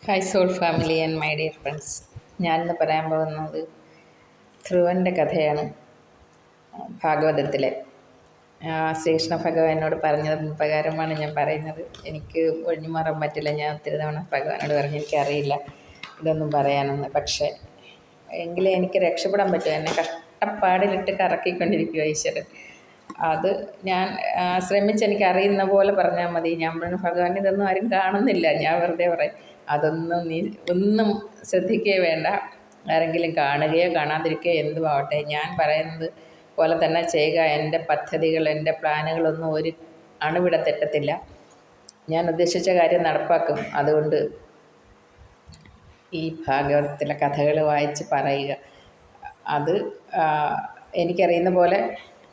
Hi soul family and my dear friends. ഞാനിന്ന് പറയാൻ പോകുന്നത് ധ്രുവൻ്റെ കഥയാണ്. ഭാഗവതത്തിലെ ശ്രീകൃഷ്ണ ഭഗവാനോട് പറഞ്ഞത് പ്രകാരമാണ് ഞാൻ പറയുന്നത്. എനിക്ക് ഒഴിഞ്ഞു മാറാൻ പറ്റില്ല. ഞാൻ ഒത്തിരി തവണ ഭഗവാനോട് പറഞ്ഞ് എനിക്കറിയില്ല ഇതൊന്നും പറയാനെന്ന്. പക്ഷേ എങ്കിലും എനിക്ക് രക്ഷപ്പെടാൻ പറ്റും. എന്നെ കഷ്ടപ്പാടിലിട്ട് കറക്കിക്കൊണ്ടിരിക്കുക ഈശ്വരൻ. അത് ഞാൻ ശ്രമിച്ച് എനിക്കറിയുന്ന പോലെ പറഞ്ഞാൽ മതി. ഞാൻ പറഞ്ഞു, ഭഗവാൻ ഇതൊന്നും ആരും കാണുന്നില്ല, ഞാൻ വെറുതെ പറയും. അതൊന്നും നീ ഒന്നും ശ്രദ്ധിക്കുകയോ വേണ്ട. ആരെങ്കിലും കാണുകയോ കാണാതിരിക്കുകയോ എന്തും ആവട്ടെ, ഞാൻ പറയുന്നത് പോലെ തന്നെ ചെയ്യുക. എൻ്റെ പദ്ധതികൾ, എൻ്റെ പ്ലാനുകളൊന്നും ഒരു അണുവിട തെറ്റത്തില്ല. ഞാൻ ഉദ്ദേശിച്ച കാര്യം നടപ്പാക്കും. അതുകൊണ്ട് ഈ ഭാഗവതത്തിലെ കഥകൾ വായിച്ച് പറയുക. അത് എനിക്കറിയുന്ന പോലെ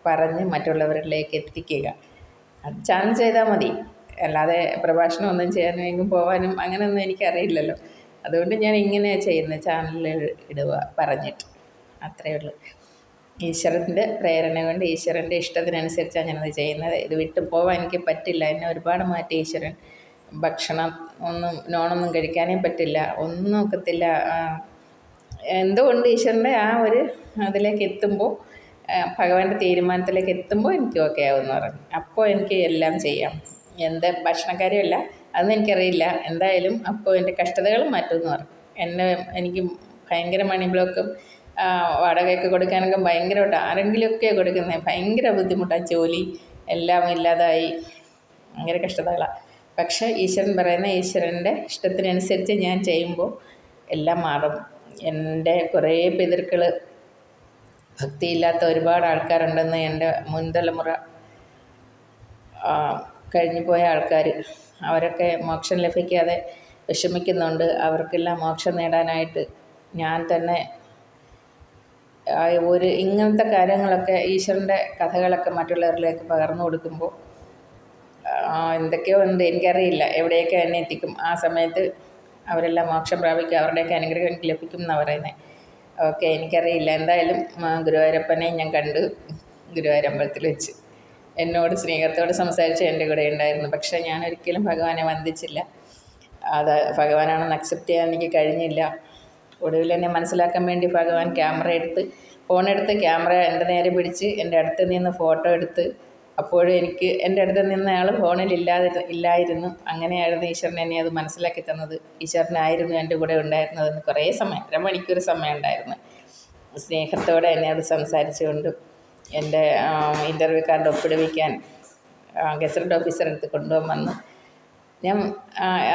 പറഞ്ഞ് മറ്റുള്ളവരിലേക്ക് എത്തിക്കുക. അത് ചാനൽ ചെയ്താൽ മതി. അല്ലാതെ പ്രഭാഷണം ഒന്നും ചെയ്യാനും എങ്ങും പോകാനും അങ്ങനെയൊന്നും എനിക്കറിയില്ലല്ലോ. അതുകൊണ്ട് ഞാൻ ഇങ്ങനെയാണ് ചെയ്യുന്നത്, ചാനലിൽ ഇടുക പറഞ്ഞിട്ട്. അത്രയേ ഉള്ളൂ. ഈശ്വരൻ്റെ പ്രേരണ കൊണ്ട്, ഈശ്വരൻ്റെ ഇഷ്ടത്തിനനുസരിച്ചാണ് ഞാനത് ചെയ്യുന്നത്. ഇത് വിട്ടു പോകാൻ എനിക്ക് പറ്റില്ല. എന്നെ ഒരുപാട് മാറ്റി ഈശ്വരൻ. ഭക്ഷണം നോണൊന്നും കഴിക്കാനേ പറ്റില്ല, ഒന്നും ഒക്കത്തില്ല. എന്തുകൊണ്ട് ഈശ്വരൻ്റെ ആ ഒരു അതിലേക്ക് എത്തുമ്പോൾ, ഭഗവാന്റെ തീരുമാനത്തിലേക്ക് എത്തുമ്പോൾ എനിക്ക് ഓക്കെ ആവുമെന്ന് പറഞ്ഞു. അപ്പോൾ എനിക്ക് എല്ലാം ചെയ്യാം. എന്ത് ഭക്ഷണക്കാര്യമല്ല, അതൊന്നും എനിക്കറിയില്ല. എന്തായാലും അപ്പോൾ എൻ്റെ കഷ്ടതകളും മാറ്റുമെന്ന് പറഞ്ഞു. എനിക്ക് ഭയങ്കര മണി ബ്ലോക്കും വാടകയൊക്കെ കൊടുക്കാനൊക്കെ ഭയങ്കരമായിട്ട് ആരെങ്കിലുമൊക്കെ കൊടുക്കുന്നത് ഭയങ്കര ബുദ്ധിമുട്ടാണ്. ജോലി എല്ലാം ഇല്ലാതായി ഭയങ്കര കഷ്ടതകളാണ്. പക്ഷേ ഈശ്വരൻ പറയുന്ന, ഈശ്വരൻ്റെ ഇഷ്ടത്തിനനുസരിച്ച് ഞാൻ ചെയ്യുമ്പോൾ എല്ലാം മാറും. എൻ്റെ കുറേ പിതൃക്കൾ, ഭക്തിയില്ലാത്ത ഒരുപാട് ആൾക്കാരുണ്ടെന്ന് എൻ്റെ മുൻതലമുറ കഴിഞ്ഞു പോയ ആൾക്കാർ, അവരൊക്കെ മോക്ഷം ലഭിക്കാതെ വിഷമിക്കുന്നുണ്ട്. അവർക്കെല്ലാം മോക്ഷം നേടാനായിട്ട് ഞാൻ തന്നെ ഇങ്ങനത്തെ കാര്യങ്ങളൊക്കെ, ഈശ്വരൻ്റെ കഥകളൊക്കെ മറ്റുള്ളവരിലേക്ക് പകർന്നു കൊടുക്കുമ്പോൾ എന്തൊക്കെയോ ഉണ്ട്, എനിക്കറിയില്ല. എവിടെയൊക്കെ എന്നെ എത്തിക്കും. ആ സമയത്ത് അവരെല്ലാം മോക്ഷം പ്രാപിക്കും, അവരുടെയൊക്കെ അനുഗ്രഹം എനിക്ക് ലഭിക്കും എന്നാണ് പറയുന്നത്. ഓക്കെ, എനിക്കറിയില്ല. എന്തായാലും ഗുരുവായൂരപ്പനെ ഞാൻ കണ്ടു, ഗുരുവായൂരമ്പലത്തിൽ വെച്ച്. എന്നോട് സ്നേഹത്തോട് സംസാരിച്ച് എൻ്റെ കൂടെ ഉണ്ടായിരുന്നു. പക്ഷേ ഞാൻ ഒരിക്കലും ഭഗവാനെ വന്ദിച്ചില്ല. അത് ഭഗവാനാണെന്ന് അക്സെപ്റ്റ് ചെയ്യാൻ എനിക്ക് കഴിഞ്ഞില്ല. ഒടുവിൽ എന്നെ മനസ്സിലാക്കാൻ വേണ്ടി ഭഗവാൻ ഫോണെടുത്ത് ക്യാമറ എൻ്റെ നേരെ പിടിച്ച് എൻ്റെ അടുത്ത് നിന്ന് ഫോട്ടോ എടുത്ത്. അപ്പോഴും എനിക്ക് എൻ്റെ അടുത്ത് നിന്ന് അയാൾ ഫോണിൽ ഇല്ലായിരുന്നു. അങ്ങനെയായിരുന്നു ഈശ്വരൻ എന്നെ അത് മനസ്സിലാക്കി തന്നത്. ഈശ്വരനായിരുന്നു എൻ്റെ കൂടെ ഉണ്ടായിരുന്നതെന്ന്. കുറേ സമയം, 1.5 മണിക്കൂർ സമയം ഉണ്ടായിരുന്നു. സ്നേഹത്തോടെ എന്നോട് സംസാരിച്ചുകൊണ്ട് എൻ്റെ ഇൻ്റർവ്യൂ കാർഡ് ഒപ്പിടുവിക്കാൻ ഗസറ്റ് ഓഫീസറെ അടുത്ത് കൊണ്ടുപോകാൻ വന്നു. ഞാൻ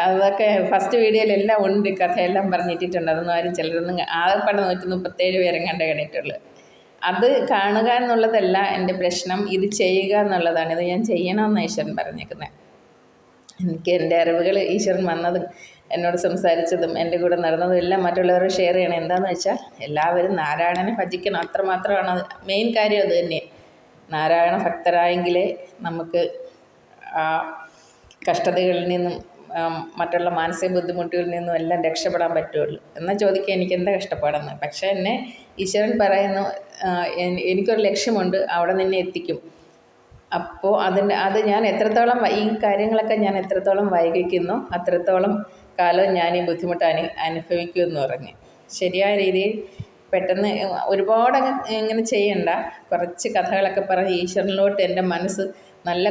അതൊക്കെ ഫസ്റ്റ് വീഡിയോയിലെല്ലാം ഉണ്ട്, കഥയെല്ലാം പറഞ്ഞിട്ടിട്ടുണ്ട്. അതൊന്നും ആരും ചിലരൊന്നും ആകെപ്പാടെ 137 പേരും കണ്ടിട്ടുള്ളൂ. അത് കാണുക എന്നുള്ളതല്ല എൻ്റെ പ്രശ്നം, ഇത് ചെയ്യുക എന്നുള്ളതാണ്. ഇത് ഞാൻ ചെയ്യണമെന്ന് ഈശ്വരൻ പറഞ്ഞേക്കുന്നത്. എനിക്ക് എൻ്റെ അറിവുകൾ ഈശ്വരൻ വന്നതും എന്നോട് സംസാരിച്ചതും എൻ്റെ കൂടെ നടന്നതും എല്ലാം മറ്റുള്ളവരോട് ഷെയർ ചെയ്യണം. എന്താണെന്ന് വെച്ചാൽ എല്ലാവരും നാരായണനെ ഭജിക്കണം, അത്രമാത്രമാണ്. അത് മെയിൻ കാര്യം അത് തന്നെ. നാരായണ ഭക്തരായെങ്കിലേ നമുക്ക് കഷ്ടതകളിൽ നിന്നും മറ്റുള്ള മാനസിക ബുദ്ധിമുട്ടുകളിൽ നിന്നും എല്ലാം രക്ഷപ്പെടാൻ പറ്റുള്ളൂ. എന്നാൽ ചോദിക്കുക എനിക്ക് എന്താ കഷ്ടപ്പാടെന്ന്. പക്ഷേ എന്നെ ഈശ്വരൻ പറയുന്നു, എനിക്കൊരു ലക്ഷ്യമുണ്ട്, അവിടെ നിന്നെ എത്തിക്കും. അപ്പോൾ അത് ഞാൻ എത്രത്തോളം ഈ കാര്യങ്ങളൊക്കെ ഞാൻ എത്രത്തോളം വൈകിക്കുന്നോ അത്രത്തോളം കാലം ഞാൻ ഈ ബുദ്ധിമുട്ട് അനുഭവിക്കുമെന്ന് പറഞ്ഞ്. ശരിയായ രീതിയിൽ പെട്ടെന്ന് ഒരുപാട് ഇങ്ങനെ ചെയ്യണ്ട, കുറച്ച് കഥകളൊക്കെ പറഞ്ഞ് ഈശ്വരനിലോട്ട് എൻ്റെ മനസ്സ് നല്ല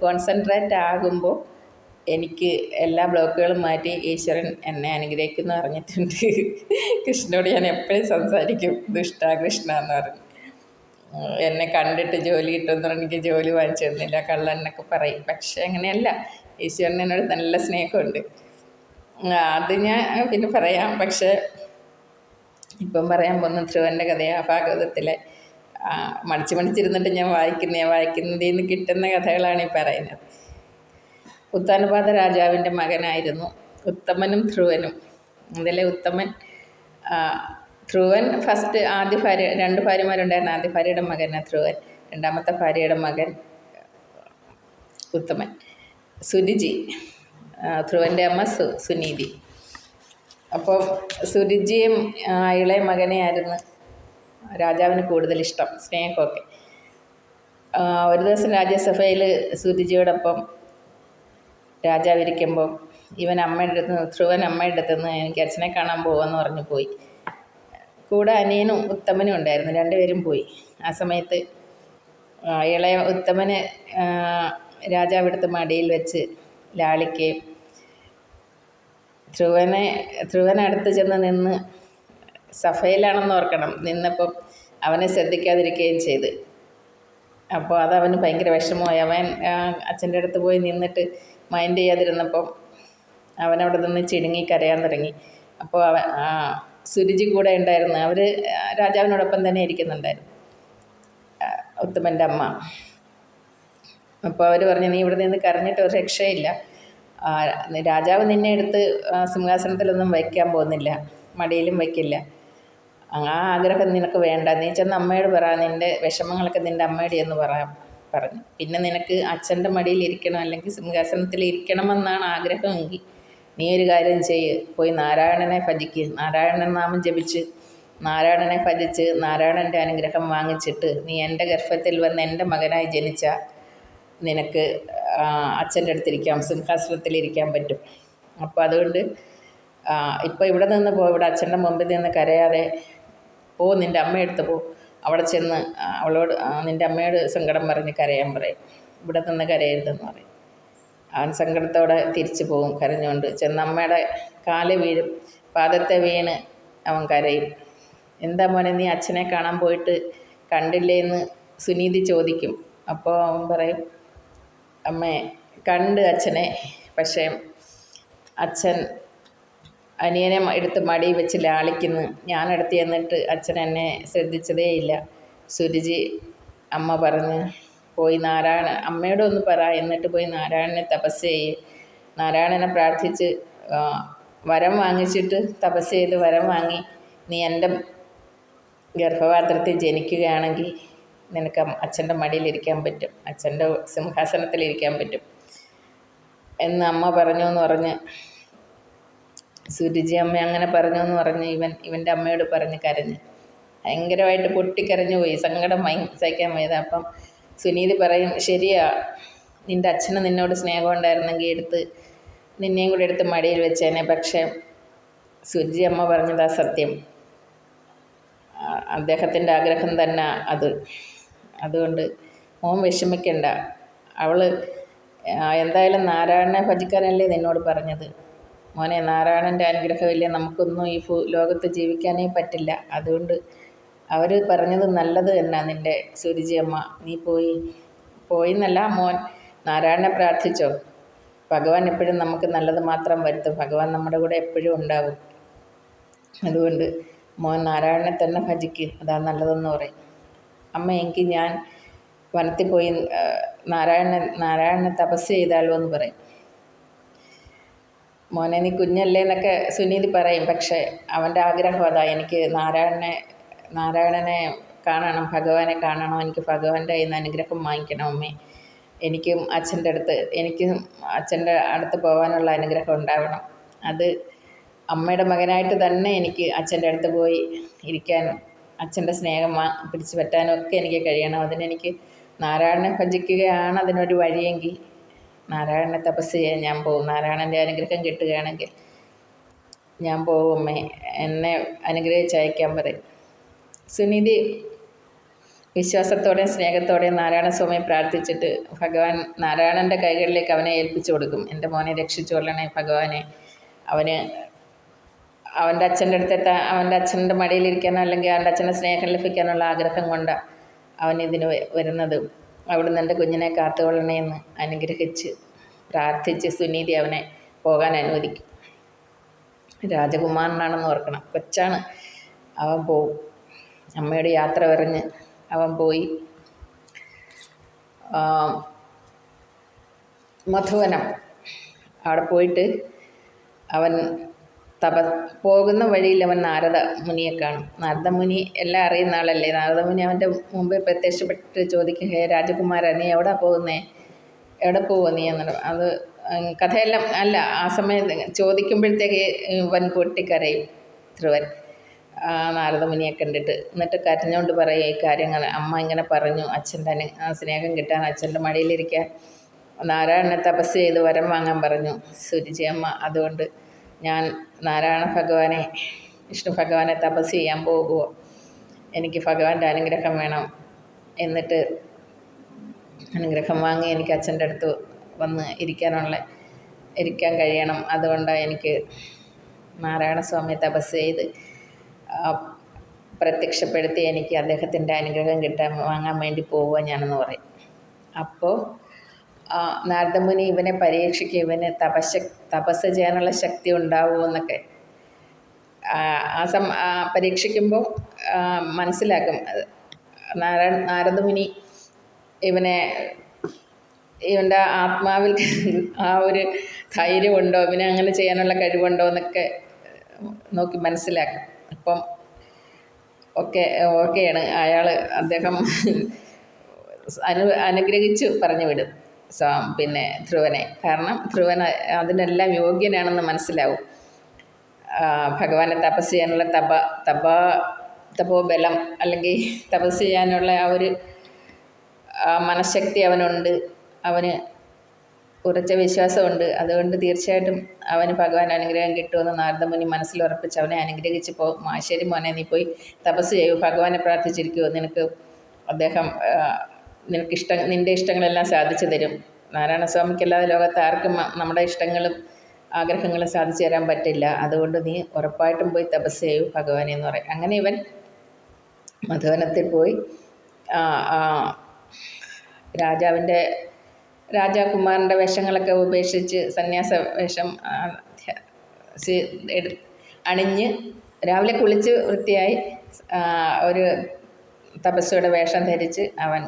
കോൺസെൻട്രേറ്റ് ആകുമ്പോൾ എനിക്ക് എല്ലാ ബ്ലോക്കുകളും മാറ്റി ഈശ്വരൻ എന്നെ അനുഗ്രഹിക്കുമെന്ന് പറഞ്ഞിട്ടുണ്ട്. കൃഷ്ണനോട് ഞാൻ എപ്പോഴും സംസാരിക്കും, ദുഷ്ട കൃഷ്ണ എന്ന് പറഞ്ഞു. എന്നെ കണ്ടിട്ട് ജോലി കിട്ടുമെന്ന് പറഞ്ഞ് എനിക്ക് ജോലി വാങ്ങിച്ചു തന്നില്ല, കള്ളനൊക്കെ പറയും. പക്ഷേ അങ്ങനെയല്ല, ഈശ്വരൻ എന്നോട് നല്ല സ്നേഹമുണ്ട്. അത് ഞാൻ പിന്നെ പറയാം. പക്ഷേ ഇപ്പം പറയാൻ പോകുന്ന ധ്രുവൻ്റെ കഥയാണ്. ഭാഗവതത്തിലെ മടിച്ചിരുന്നിട്ട് ഞാൻ വായിക്കുന്നതിൽ നിന്ന് കിട്ടുന്ന കഥകളാണ് ഈ പറയുന്നത്. ഉത്താനപാദ രാജാവിൻ്റെ മകനായിരുന്നു ഉത്തമനും ധ്രുവനും. അതിലെ ഉത്തമൻ, ധ്രുവൻ ഫസ്റ്റ് ആദ്യ ഭാര്യ, 2 ഭാര്യമാരുണ്ടായിരുന്നു. ആദ്യ ഭാര്യയുടെ മകനാണ് ധ്രുവൻ, രണ്ടാമത്തെ ഭാര്യയുടെ മകൻ ഉത്തമൻ. സുരുചി, ധ്രുവൻ്റെ അമ്മ സുനീതി. അപ്പോൾ സുരുചിയും ഇളയ മകനെയായിരുന്നു രാജാവിന് കൂടുതൽ ഇഷ്ടം, സ്നേഹമൊക്കെ. ഒരു ദിവസം രാജ്യസഭയിൽ സുരുചിയോടൊപ്പം രാജാവിരിക്കുമ്പോൾ ഇവൻ അമ്മയുടെ അടുത്ത് നിന്ന് ധ്രുവൻ അമ്മയുടെ അടുത്ത് നിന്ന് എനിക്ക് അച്ഛനെ കാണാൻ പോകാമെന്ന് പറഞ്ഞ് പോയി. കൂടെ അനിയനും ഉത്തമനും ഉണ്ടായിരുന്നു, രണ്ടുപേരും പോയി. ആ സമയത്ത് ഇളയ ഉത്തമന് രാജാവെടുത്ത് മടിയിൽ വെച്ച് ലാളിക്കുകയും ധ്രുവൻ അടുത്ത് ചെന്ന് നിന്ന് സഫയിലാണെന്ന് ഓർക്കണം നിന്നപ്പം അവനെ ശ്രദ്ധിക്കാതിരിക്കുകയും ചെയ്ത്. അപ്പോൾ അതവന് ഭയങ്കര വിഷമമായി. അവൻ അച്ഛൻ്റെ അടുത്ത് പോയി നിന്നിട്ട് മൈൻഡ് ചെയ്യാതിരുന്നപ്പം അവനവിടെ നിന്ന് ചിടുങ്ങി കരയാൻ തുടങ്ങി. അപ്പോൾ സുരുചി കൂടെ ഉണ്ടായിരുന്നു. അവർ രാജാവിനോടൊപ്പം തന്നെ ഇരിക്കുന്നുണ്ടായിരുന്നു, ഉത്തമൻ്റെ അമ്മ. അപ്പോൾ അവർ പറഞ്ഞു, നീ ഇവിടെ നിന്ന് കരഞ്ഞിട്ട് ഒരു രക്ഷയില്ല. രാജാവ് നിന്നെ എടുത്ത് സിംഹാസനത്തിലൊന്നും വയ്ക്കാൻ പോകുന്നില്ല, മടിയിലും വയ്ക്കില്ല. ആ ആഗ്രഹം നിനക്ക് വേണ്ട. നീ ചെന്ന് അമ്മയോട് പറ, നിൻ്റെ വിഷമങ്ങളൊക്കെ നിൻ്റെ അമ്മയോട് എന്ന് പറഞ്ഞു. പിന്നെ നിനക്ക് അച്ഛൻ്റെ മടിയിൽ ഇരിക്കണം, അല്ലെങ്കിൽ സിംഹാസനത്തിൽ ഇരിക്കണമെന്നാണ് ആഗ്രഹമെങ്കിൽ നീ ഒരു കാര്യം ചെയ്യ്, പോയി നാരായണനെ ഭജിക്ക്. നാരായണൻ നാമം ജപിച്ച് നാരായണനെ ഭജിച്ച് നാരായണൻ്റെ അനുഗ്രഹം വാങ്ങിച്ചിട്ട് നീ എൻ്റെ ഗർഭത്തിൽ വന്ന് എൻ്റെ മകനായി ജനിച്ചാൽ നിനക്ക് അച്ഛൻ്റെ അടുത്തിരിക്കാം, സിംഹാസനത്തിലിരിക്കാൻ പറ്റും. അപ്പോൾ അതുകൊണ്ട് ഇപ്പോൾ ഇവിടെ നിന്ന് ഇവിടെ അച്ഛൻ്റെ മുമ്പിൽ നിന്ന് കരയാതെ നിൻ്റെ അമ്മയെടുത്ത് അവിടെ ചെന്ന് അവളോട് നിൻ്റെ അമ്മയോട് സങ്കടം പറഞ്ഞ് കരയാൻ പറയും. ഇവിടെ നിന്ന് കരയരുതെന്ന് പറയും. അവൻ സങ്കടത്തോടെ തിരിച്ചു പോകും കരഞ്ഞുകൊണ്ട്. ചെന്ന് അമ്മയുടെ കാല് വീഴും, പാദത്തെ വീണ് അവൻ കരയും. എന്താ മോനെ നീ അച്ഛനെ കാണാൻ പോയിട്ട് കണ്ടില്ലേ എന്ന് സുനീതി ചോദിക്കും. അപ്പോൾ അവൻ പറയും, അമ്മേ കണ്ട് അച്ഛനെ, പക്ഷേ അച്ഛൻ അനിയനെ എടുത്ത് മടി വെച്ച് ലാളിക്കുന്നു. ഞാനടുത്ത് ചെന്നിട്ട് അച്ഛൻ എന്നെ ശ്രദ്ധിച്ചതേയില്ല. സുരുചി അമ്മ പറഞ്ഞ് പോയി അമ്മയോട് ഒന്ന് പറ, എന്നിട്ട് പോയി നാരായണനെ തപസ് ചെയ്യ്. നാരായണനെ പ്രാർത്ഥിച്ച് വരം വാങ്ങിച്ചിട്ട് തപസ് ചെയ്ത് വരം വാങ്ങി നീ എൻ്റെ ഗർഭപാത്രത്തിൽ ജനിക്കുകയാണെങ്കിൽ നിനക്ക് അച്ഛൻ്റെ മടിയിലിരിക്കാൻ പറ്റും, അച്ഛൻ്റെ സിംഹാസനത്തിലിരിക്കാൻ പറ്റും എന്ന് അമ്മ പറഞ്ഞു എന്ന് പറഞ്ഞ് സുരുചി അമ്മ അങ്ങനെ പറഞ്ഞു എന്ന് പറഞ്ഞ് ഇവൻ്റെ അമ്മയോട് പറഞ്ഞ് കരഞ്ഞ് ഭയങ്കരമായിട്ട് പൊട്ടിക്കരഞ്ഞു പോയി. സങ്കടം സഹിക്കാൻ വയ്യത്. അപ്പം സുനീതി പറയും, ശരിയാ, നിൻ്റെ അച്ഛന് നിന്നോട് സ്നേഹം ഉണ്ടായിരുന്നെങ്കിൽ നിന്നെയും കൂടെ എടുത്ത് മടിയിൽ വെച്ചേനെ. പക്ഷേ സുരുചി അമ്മ പറഞ്ഞതാ സത്യം, അദ്ദേഹത്തിൻ്റെ ആഗ്രഹം തന്നെ അത്. അതുകൊണ്ട് മോൻ വിഷമിക്കണ്ട. അവൾ എന്തായാലും നാരായണനെ ഭജിക്കാനല്ലേ നിന്നോട് പറഞ്ഞത്. മോനെ, നാരായണൻ്റെ അനുഗ്രഹമില്ലേ നമുക്കൊന്നും ഈ ലോകത്ത് ജീവിക്കാനേ പറ്റില്ല. അതുകൊണ്ട് അവർ പറഞ്ഞത് നല്ലത് തന്നെ നിൻ്റെ സുരുചി അമ്മ. നീ പോയിന്നല്ല മോൻ നാരായണനെ പ്രാർത്ഥിച്ചോ. ഭഗവാൻ എപ്പോഴും നമുക്ക് നല്ലത് മാത്രം വരുത്തും. ഭഗവാൻ നമ്മുടെ കൂടെ എപ്പോഴും ഉണ്ടാവും. അതുകൊണ്ട് മോൻ നാരായണനെ തന്നെ ഭജിക്ക്, അതാ നല്ലതെന്ന് പറയും. അമ്മ, എനിക്ക് ഞാൻ വനത്തിൽ പോയി നാരായണനെ തപസ് ചെയ്താലോ എന്ന് പറയും. മോനെ, നീ കുഞ്ഞല്ലേ എന്നൊക്കെ സുനീതി പറയും. പക്ഷേ അവൻ്റെ ആഗ്രഹം അതാ, എനിക്ക് നാരായണനെ കാണണം, ഭഗവാനെ കാണണം, എനിക്ക് ഭഗവാന്റെ കയ്യിൽ നിന്ന് അനുഗ്രഹം വാങ്ങിക്കണം അമ്മേ. എനിക്കും അച്ഛൻ്റെ അടുത്ത് പോകാനുള്ള അനുഗ്രഹം ഉണ്ടാവണം. അത് അമ്മയുടെ മകനായിട്ട് തന്നെ എനിക്ക് അച്ഛൻ്റെ അടുത്ത് പോയി ഇരിക്കാനും അച്ഛൻ്റെ സ്നേഹം പിടിച്ചു പറ്റാനും ഒക്കെ എനിക്ക് കഴിയണം. അതിനെനിക്ക് നാരായണനെ ഭജിക്കുകയാണ് അതിനൊരു വഴിയെങ്കിൽ നാരായണനെ തപസ് ചെയ്യാൻ ഞാൻ പോകും. നാരായണൻ്റെ അനുഗ്രഹം കിട്ടുകയാണെങ്കിൽ ഞാൻ പോകും അമ്മേ, എന്നെ അനുഗ്രഹിച്ചയക്കാൻ പറയും. സുനിധി വിശ്വാസത്തോടെയും സ്നേഹത്തോടെയും നാരായണസ്വാമിയെ പ്രാർത്ഥിച്ചിട്ട് ഭഗവാൻ നാരായണൻ്റെ കൈകളിലേക്ക് അവനെ ഏൽപ്പിച്ചു കൊടുക്കും. എൻ്റെ മോനെ രക്ഷിച്ചു കൊള്ളണേ ഭഗവാനെ. അവൻ്റെ അച്ഛൻ്റെ അടുത്തെത്താൻ, അവൻ്റെ അച്ഛൻ്റെ മടിയിലിരിക്കാനോ അല്ലെങ്കിൽ അവൻ്റെ അച്ഛൻ്റെ സ്നേഹം ലഭിക്കാനുള്ള ആഗ്രഹം കൊണ്ടാണ് അവൻ ഇതിന് വരുന്നത്. അവിടുന്ന് എൻ്റെ കുഞ്ഞിനെ കാത്തുകൊള്ളണേ എന്ന് അനുഗ്രഹിച്ച് പ്രാർത്ഥിച്ച് സുനീതി അവനെ പോകാൻ അനുവദിക്കും. രാജകുമാരനാണെന്ന് ഓർക്കണം, കൊച്ചാണ്. അവൻ പോവും. അമ്മയുടെ യാത്ര പറഞ്ഞ് അവൻ പോയി. മധുവനം അവിടെ പോയിട്ട് അവൻ പോകുന്ന വഴിയിൽ അവൻ നാരദ മുനിയെ കാണും. നാരദ മുനി എല്ലാം അറിയുന്ന ആളല്ലേ. നാരദ മുനി അവൻ്റെ മുമ്പേ പ്രത്യക്ഷപ്പെട്ട് ചോദിക്കും, ഹേ രാജകുമാര, നീ എവിടെ പോകുന്നേ, എവിടെ പോവുക നീ എന്ന്. അത് കഥയെല്ലാം അല്ല, ആ സമയത്ത് ചോദിക്കുമ്പോഴത്തേക്ക് ഇവൻ പൊട്ടിക്കരയും ധ്രുവൻ നാരദ മുനിയെ കണ്ടിട്ട്. എന്നിട്ട് കരഞ്ഞുകൊണ്ട് പറയും, ഈ കാര്യങ്ങൾ അമ്മ ഇങ്ങനെ പറഞ്ഞു, അച്ഛൻ്റെ സ്നേഹം കിട്ടാൻ, അച്ഛൻ്റെ മടിയിലിരിക്കാൻ നാരായണനെ തപസ് ചെയ്ത് വരം വാങ്ങാൻ പറഞ്ഞു സുരുചിയമ്മ. അതുകൊണ്ട് ഞാൻ നാരായണ ഭഗവാനെ, വിഷ്ണു ഭഗവാനെ തപസ് ചെയ്യാൻ പോകുമോ, എനിക്ക് ഭഗവാന്റെ അനുഗ്രഹം വേണം. എന്നിട്ട് അനുഗ്രഹം വാങ്ങി എനിക്ക് അച്ഛൻ്റെ അടുത്ത് വന്ന് ഇരിക്കാൻ കഴിയണം. അതുകൊണ്ടാണ് എനിക്ക് നാരായണസ്വാമിയെ തപസ് ചെയ്ത് പ്രത്യക്ഷപ്പെടുത്തി എനിക്ക് അദ്ദേഹത്തിൻ്റെ അനുഗ്രഹം വാങ്ങാൻ വേണ്ടി പോവുക ഞാനെന്ന് പറയും. അപ്പോൾ നാരദമുനി ഇവനെ പരീക്ഷിക്കും, ഇവന് തപസ് ചെയ്യാനുള്ള ശക്തി ഉണ്ടാവുമോ എന്നൊക്കെ പരീക്ഷിക്കുമ്പോൾ മനസ്സിലാക്കും. നാരദമുനി ഇവൻ്റെ ആത്മാവിൽ ആ ഒരു ധൈര്യമുണ്ടോ, ഇവനെ അങ്ങനെ ചെയ്യാനുള്ള കഴിവുണ്ടോ എന്നൊക്കെ നോക്കി മനസ്സിലാക്കും. അപ്പം ഓക്കെയാണ് അദ്ദേഹം അനുഗ്രഹിച്ചു പറഞ്ഞു വിടും ധ്രുവനെ. കാരണം ധ്രുവൻ അതിനെല്ലാം യോഗ്യനാണെന്ന് മനസ്സിലാവും. ഭഗവാനെ തപസ് ചെയ്യാനുള്ള തപോബലം അല്ലെങ്കിൽ തപസ് ചെയ്യാനുള്ള ആ ഒരു മനഃശക്തി അവനുണ്ട്, അവന് ഉറച്ച വിശ്വാസമുണ്ട്. അതുകൊണ്ട് തീർച്ചയായിട്ടും അവന് ഭഗവാൻ അനുഗ്രഹം കിട്ടുമെന്ന് നാരദമുനി മനസ്സിലുറപ്പിച്ച് അവനെ അനുഗ്രഹിച്ച് ശരി മോനെ, നീ പോയി തപസ് ചെയ്യൂ, ഭഗവാനെ പ്രാർത്ഥിച്ചിരിക്കുമോ, അദ്ദേഹം നിൻ്റെ ഇഷ്ടങ്ങളെല്ലാം സാധിച്ചു തരും. നാരായണസ്വാമിക്കല്ലാതെ ലോകത്ത് ആർക്കും നമ്മുടെ ഇഷ്ടങ്ങളും ആഗ്രഹങ്ങളും സാധിച്ചു തരാൻ പറ്റില്ല. അതുകൊണ്ട് നീ ഉറപ്പായിട്ടും പോയി തപസ് ചെയ്യൂ ഭഗവാനെ എന്ന് പറയും. അങ്ങനെ ഇവൻ മധുവനത്തിൽ പോയി രാജാകുമാരൻ്റെ വേഷങ്ങളൊക്കെ ഉപേക്ഷിച്ച് സന്യാസ വേഷം അണിഞ്ഞ് രാവിലെ കുളിച്ച് വൃത്തിയായി ഒരു തപസ്വിയുടെ വേഷം ധരിച്ച് അവൻ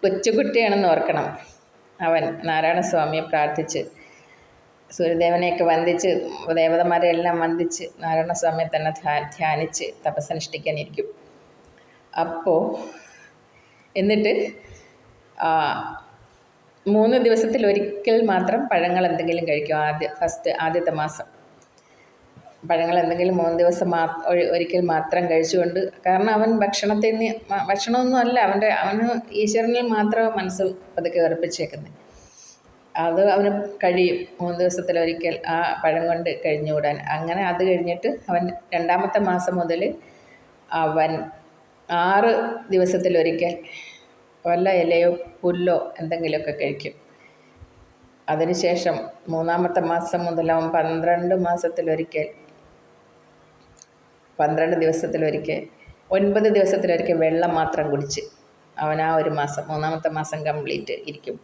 കൊച്ചുകുട്ടിയാണെന്ന് ഓർക്കണം. അവൻ നാരായണസ്വാമിയെ പ്രാർത്ഥിച്ച് സൂര്യദേവനെയൊക്കെ വന്ദിച്ച് ദേവതമാരെയെല്ലാം വന്ദിച്ച് നാരായണസ്വാമിയെ തന്നെ ധ്യാനിച്ച് തപസ്സനുഷ്ഠിക്കാനിരിക്കും. എന്നിട്ട് 3 ദിവസത്തിലൊരിക്കൽ മാത്രം പഴങ്ങൾ എന്തെങ്കിലും കഴിക്കും. ആദ്യത്തെ മാസം പഴങ്ങൾ എന്തെങ്കിലും 3 ദിവസം ഒരിക്കൽ മാത്രം കഴിച്ചുകൊണ്ട്. കാരണം അവൻ ഭക്ഷണമൊന്നും അല്ല, അവന് ഈശ്വരനിൽ മാത്രമേ മനസ്സ് പതുക്കെ ഉറപ്പിച്ചേക്കുന്നത്. അത് അവന് കഴിയും 3 ദിവസത്തിലൊരിക്കൽ ആ പഴം കൊണ്ട് കഴിഞ്ഞുകൂടാൻ. അങ്ങനെ അത് കഴിഞ്ഞിട്ട് അവൻ 2ാമത്തെ മാസം മുതൽ അവൻ 6 ദിവസത്തിലൊരിക്കൽ വല്ല ഇലയോ പുല്ലോ എന്തെങ്കിലുമൊക്കെ കഴിക്കും. അതിനുശേഷം 3ാമത്തെ മാസം മുതൽ അവൻ 12 മാസത്തിലൊരിക്കൽ 12 ദിവസത്തിലൊരിക്കൽ 9 ദിവസത്തിലൊരിക്കൽ വെള്ളം മാത്രം കുടിച്ച് അവൻ ആ ഒരു മാസം 3ാമത്തെ മാസം കംപ്ലീറ്റ് ഇരിക്കും.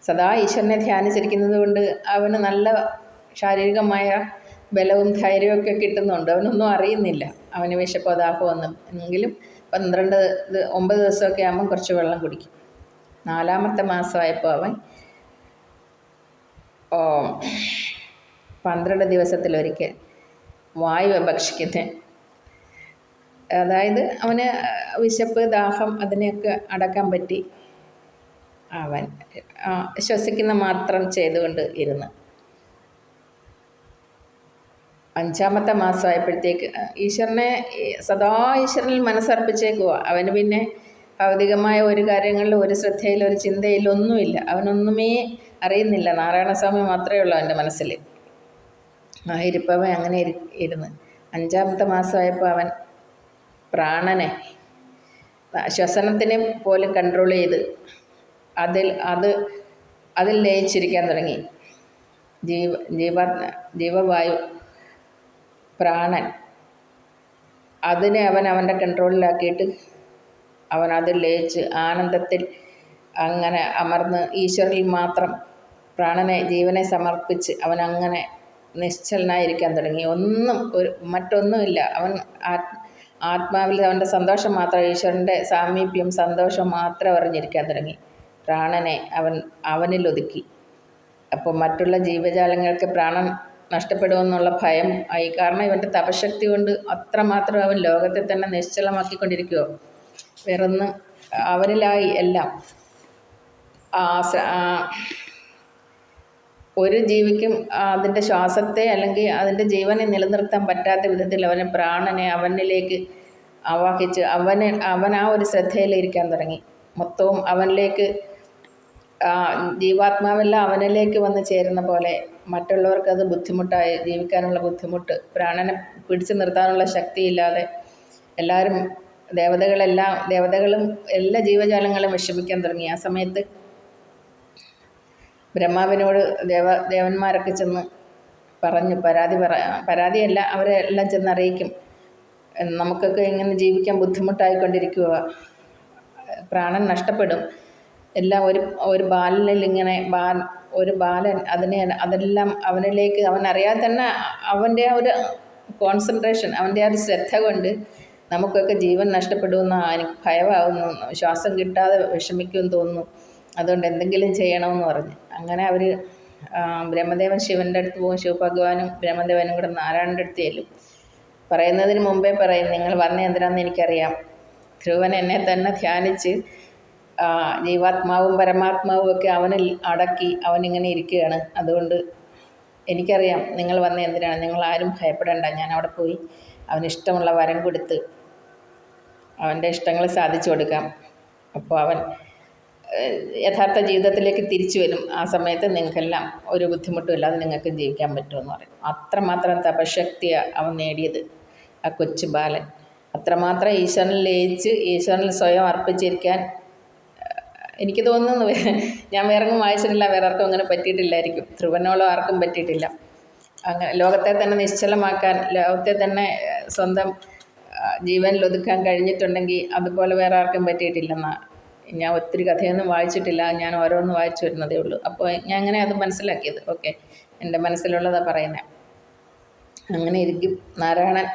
സദാ ഈശ്വരനെ ധ്യാനിച്ചിരിക്കുന്നത് കൊണ്ട് അവന് നല്ല ശാരീരികമായ ബലവും ധൈര്യമൊക്കെ കിട്ടുന്നുണ്ട്. അവനൊന്നും അറിയുന്നില്ല അവന് വിശപ്പോ ദാഹമൊന്നും. എങ്കിലും 9 ദിവസമൊക്കെ ആകുമ്പം കുറച്ച് വെള്ളം കുടിക്കും. 4ാമത്തെ മാസമായപ്പോൾ അവൻ 12 ദിവസത്തിലൊരിക്കൽ വായു ഭക്ഷിക്കുന്നത്. അതായത് അവന് വിശപ്പ് ദാഹം അതിനെയൊക്കെ അടക്കാൻ പറ്റി അവൻ ശ്വസിക്കുന്ന മാത്രം ചെയ്തുകൊണ്ട് ഇരുന്ന് 5ാമത്തെ മാസമായപ്പോഴത്തേക്ക് സദാ ഈശ്വരനിൽ മനസ്സർപ്പിച്ചേക്കുക. അവന് പിന്നെ ഭൗതികമായ ഒരു കാര്യങ്ങളിൽ ഒരു ശ്രദ്ധയിൽ ഒരു ചിന്തയിൽ ഒന്നുമില്ല. അവനൊന്നുമേ അറിയുന്നില്ല. നാരായണസ്വാമി മാത്രമേ ഉള്ളൂ അവൻ്റെ മനസ്സിൽ. ഇരിപ്പവൻ അങ്ങനെ ഇരുന്ന് 5ാമത്തെ മാസമായപ്പോൾ അവൻ പ്രാണനെ ശ്വസനത്തിനെ പോലും കൺട്രോൾ ചെയ്ത് അതിൽ ലയിച്ചിരിക്കാൻ തുടങ്ങി. ജീവവായു പ്രാണൻ അതിനെ അവൻ്റെ കൺട്രോളിലാക്കിയിട്ട് അവൻ അതിൽ ലയിച്ച് ആനന്ദത്തിൽ അങ്ങനെ അമർന്ന് ഈശ്വരനിൽ മാത്രം ജീവനെ സമർപ്പിച്ച് അവനങ്ങനെ നിശ്ചലനായിരിക്കാൻ തുടങ്ങി. മറ്റൊന്നുമില്ല. അവൻ ആത്മാവിൽ അവൻ്റെ സന്തോഷം മാത്രം, ഈശ്വരൻ്റെ സാമീപ്യം സന്തോഷം മാത്രം അറിഞ്ഞിരിക്കാൻ തുടങ്ങി. പ്രാണനെ അവനിൽ ഒതുക്കി. അപ്പോൾ മറ്റുള്ള ജീവജാലങ്ങൾക്ക് പ്രാണൻ നഷ്ടപ്പെടുമെന്നുള്ള ഭയം ആയി. കാരണം ഇവൻ്റെ തപശക്തി കൊണ്ട് അത്രമാത്രം അവൻ ലോകത്തെ തന്നെ നിശ്ചലമാക്കിക്കൊണ്ടിരിക്കുമോ. വേറൊന്നും അവനിലായി എല്ലാം. ഒരു ജീവിക്കും അതിൻ്റെ ശ്വാസത്തെ അല്ലെങ്കിൽ അതിൻ്റെ ജീവനെ നിലനിർത്താൻ പറ്റാത്ത വിധത്തിൽ പ്രാണനെ അവനിലേക്ക് ആവാഹിച്ച് അവൻ ആ ഒരു ശ്രദ്ധയിലിരിക്കാൻ തുടങ്ങി. മൊത്തവും അവനിലേക്ക് ജീവാത്മാവെല്ലാം അവനിലേക്ക് വന്ന് ചേരുന്ന പോലെ മറ്റുള്ളവർക്കത് ബുദ്ധിമുട്ടായി, ജീവിക്കാനുള്ള ബുദ്ധിമുട്ട്, പ്രാണനെ പിടിച്ചു നിർത്താനുള്ള ശക്തിയില്ലാതെ എല്ലാവരും ദേവതകളും എല്ലാ ജീവജാലങ്ങളും വിഷമിക്കാൻ തുടങ്ങി. ആ സമയത്ത് ബ്രഹ്മാവിനോട് ദേവന്മാരൊക്കെ ചെന്ന് പറഞ്ഞു, പരാതിയല്ല, അവരെ എല്ലാം ചെന്ന് അറിയിക്കും, നമുക്കൊക്കെ ഇങ്ങനെ ജീവിക്കാൻ ബുദ്ധിമുട്ടായിക്കൊണ്ടിരിക്കുക, പ്രാണൻ നഷ്ടപ്പെടും, എല്ലാം ഒരു ബാലനിൽ ഇങ്ങനെ ഒരു ബാലൻ അതെല്ലാം അവനിലേക്ക് അവൻ അറിയാതെ തന്നെ അവൻ്റെ ആ ഒരു കോൺസെൻട്രേഷൻ, അവൻ്റെ ആ ഒരു ശ്രദ്ധ കൊണ്ട് നമുക്കൊക്കെ ജീവൻ നഷ്ടപ്പെടുമെന്ന് എനിക്ക് ഭയമാകുന്നു, ശ്വാസം കിട്ടാതെ വിഷമിക്കുമെന്ന് തോന്നുന്നു, അതുകൊണ്ട് എന്തെങ്കിലും ചെയ്യണമെന്ന് പറഞ്ഞു. അങ്ങനെ അവർ ബ്രഹ്മദേവൻ ശിവൻ്റെ അടുത്ത് പോകും. ശിവഭഗവാനും ബ്രഹ്മദേവനും കൂടെ നാരായണൻ്റെ അടുത്ത് ചെല്ലും. പറയുന്നതിന് മുമ്പേ പറയും, നിങ്ങൾ വന്ന എന്തിനാണെന്ന് എനിക്കറിയാം, ധ്രുവൻ എന്നെ തന്നെ ധ്യാനിച്ച് ജീവാത്മാവും പരമാത്മാവും ഒക്കെ അവനിൽ അടക്കി അവനിങ്ങനെ ഇരിക്കുകയാണ്, അതുകൊണ്ട് എനിക്കറിയാം നിങ്ങൾ വന്ന എന്തിനാണ്, നിങ്ങൾ ആരും ഭയപ്പെടേണ്ട, ഞാൻ അവിടെ പോയി അവനിഷ്ടമുള്ള വരം കൊടുത്ത് അവൻ്റെ ഇഷ്ടങ്ങൾ സാധിച്ചു കൊടുക്കാം, അപ്പോൾ അവൻ യഥാർത്ഥ ജീവിതത്തിലേക്ക് തിരിച്ചു വരും, ആ സമയത്ത് നിങ്ങൾക്കെല്ലാം ഒരു ബുദ്ധിമുട്ടും ഇല്ലാതെ നിങ്ങൾക്ക് ജീവിക്കാൻ പറ്റുമെന്ന് പറയും. അത്രമാത്രം തപശക്തിയാണ് അവൻ നേടിയത്, ആ കൊച്ചു ബാലൻ. അത്രമാത്രം ഈശ്വരനിൽ ലയിച്ച് ഈശ്വരനിൽ സ്വയം അർപ്പിച്ചിരിക്കാൻ എനിക്ക് തോന്നുന്നു. ഞാൻ വേറെങ്ങും വായിച്ചിട്ടില്ല, വേറെ ആർക്കും അങ്ങനെ പറ്റിയിട്ടില്ലായിരിക്കും, ധ്രുവനോളം ആർക്കും പറ്റിയിട്ടില്ല. അങ്ങനെ ലോകത്തെ തന്നെ നിശ്ചലമാക്കാൻ, ലോകത്തെ തന്നെ സ്വന്തം ജീവനിൽ ഒതുക്കാൻ കഴിഞ്ഞിട്ടുണ്ടെങ്കിൽ അതുപോലെ വേറെ ആർക്കും പറ്റിയിട്ടില്ലെന്നാണ്. ഞാൻ ഒത്തിരി കഥയൊന്നും വായിച്ചിട്ടില്ല, ഞാൻ ഓരോന്ന് വായിച്ചു വരുന്നതേ ഉള്ളൂ. അപ്പോൾ ഞാൻ അങ്ങനെ അത് മനസ്സിലാക്കിയത്. ഓക്കെ, എൻ്റെ മനസ്സിലുള്ളതാണ് പറയുന്നത്. അങ്ങനെ ഇരിക്കും നാരായണൻ.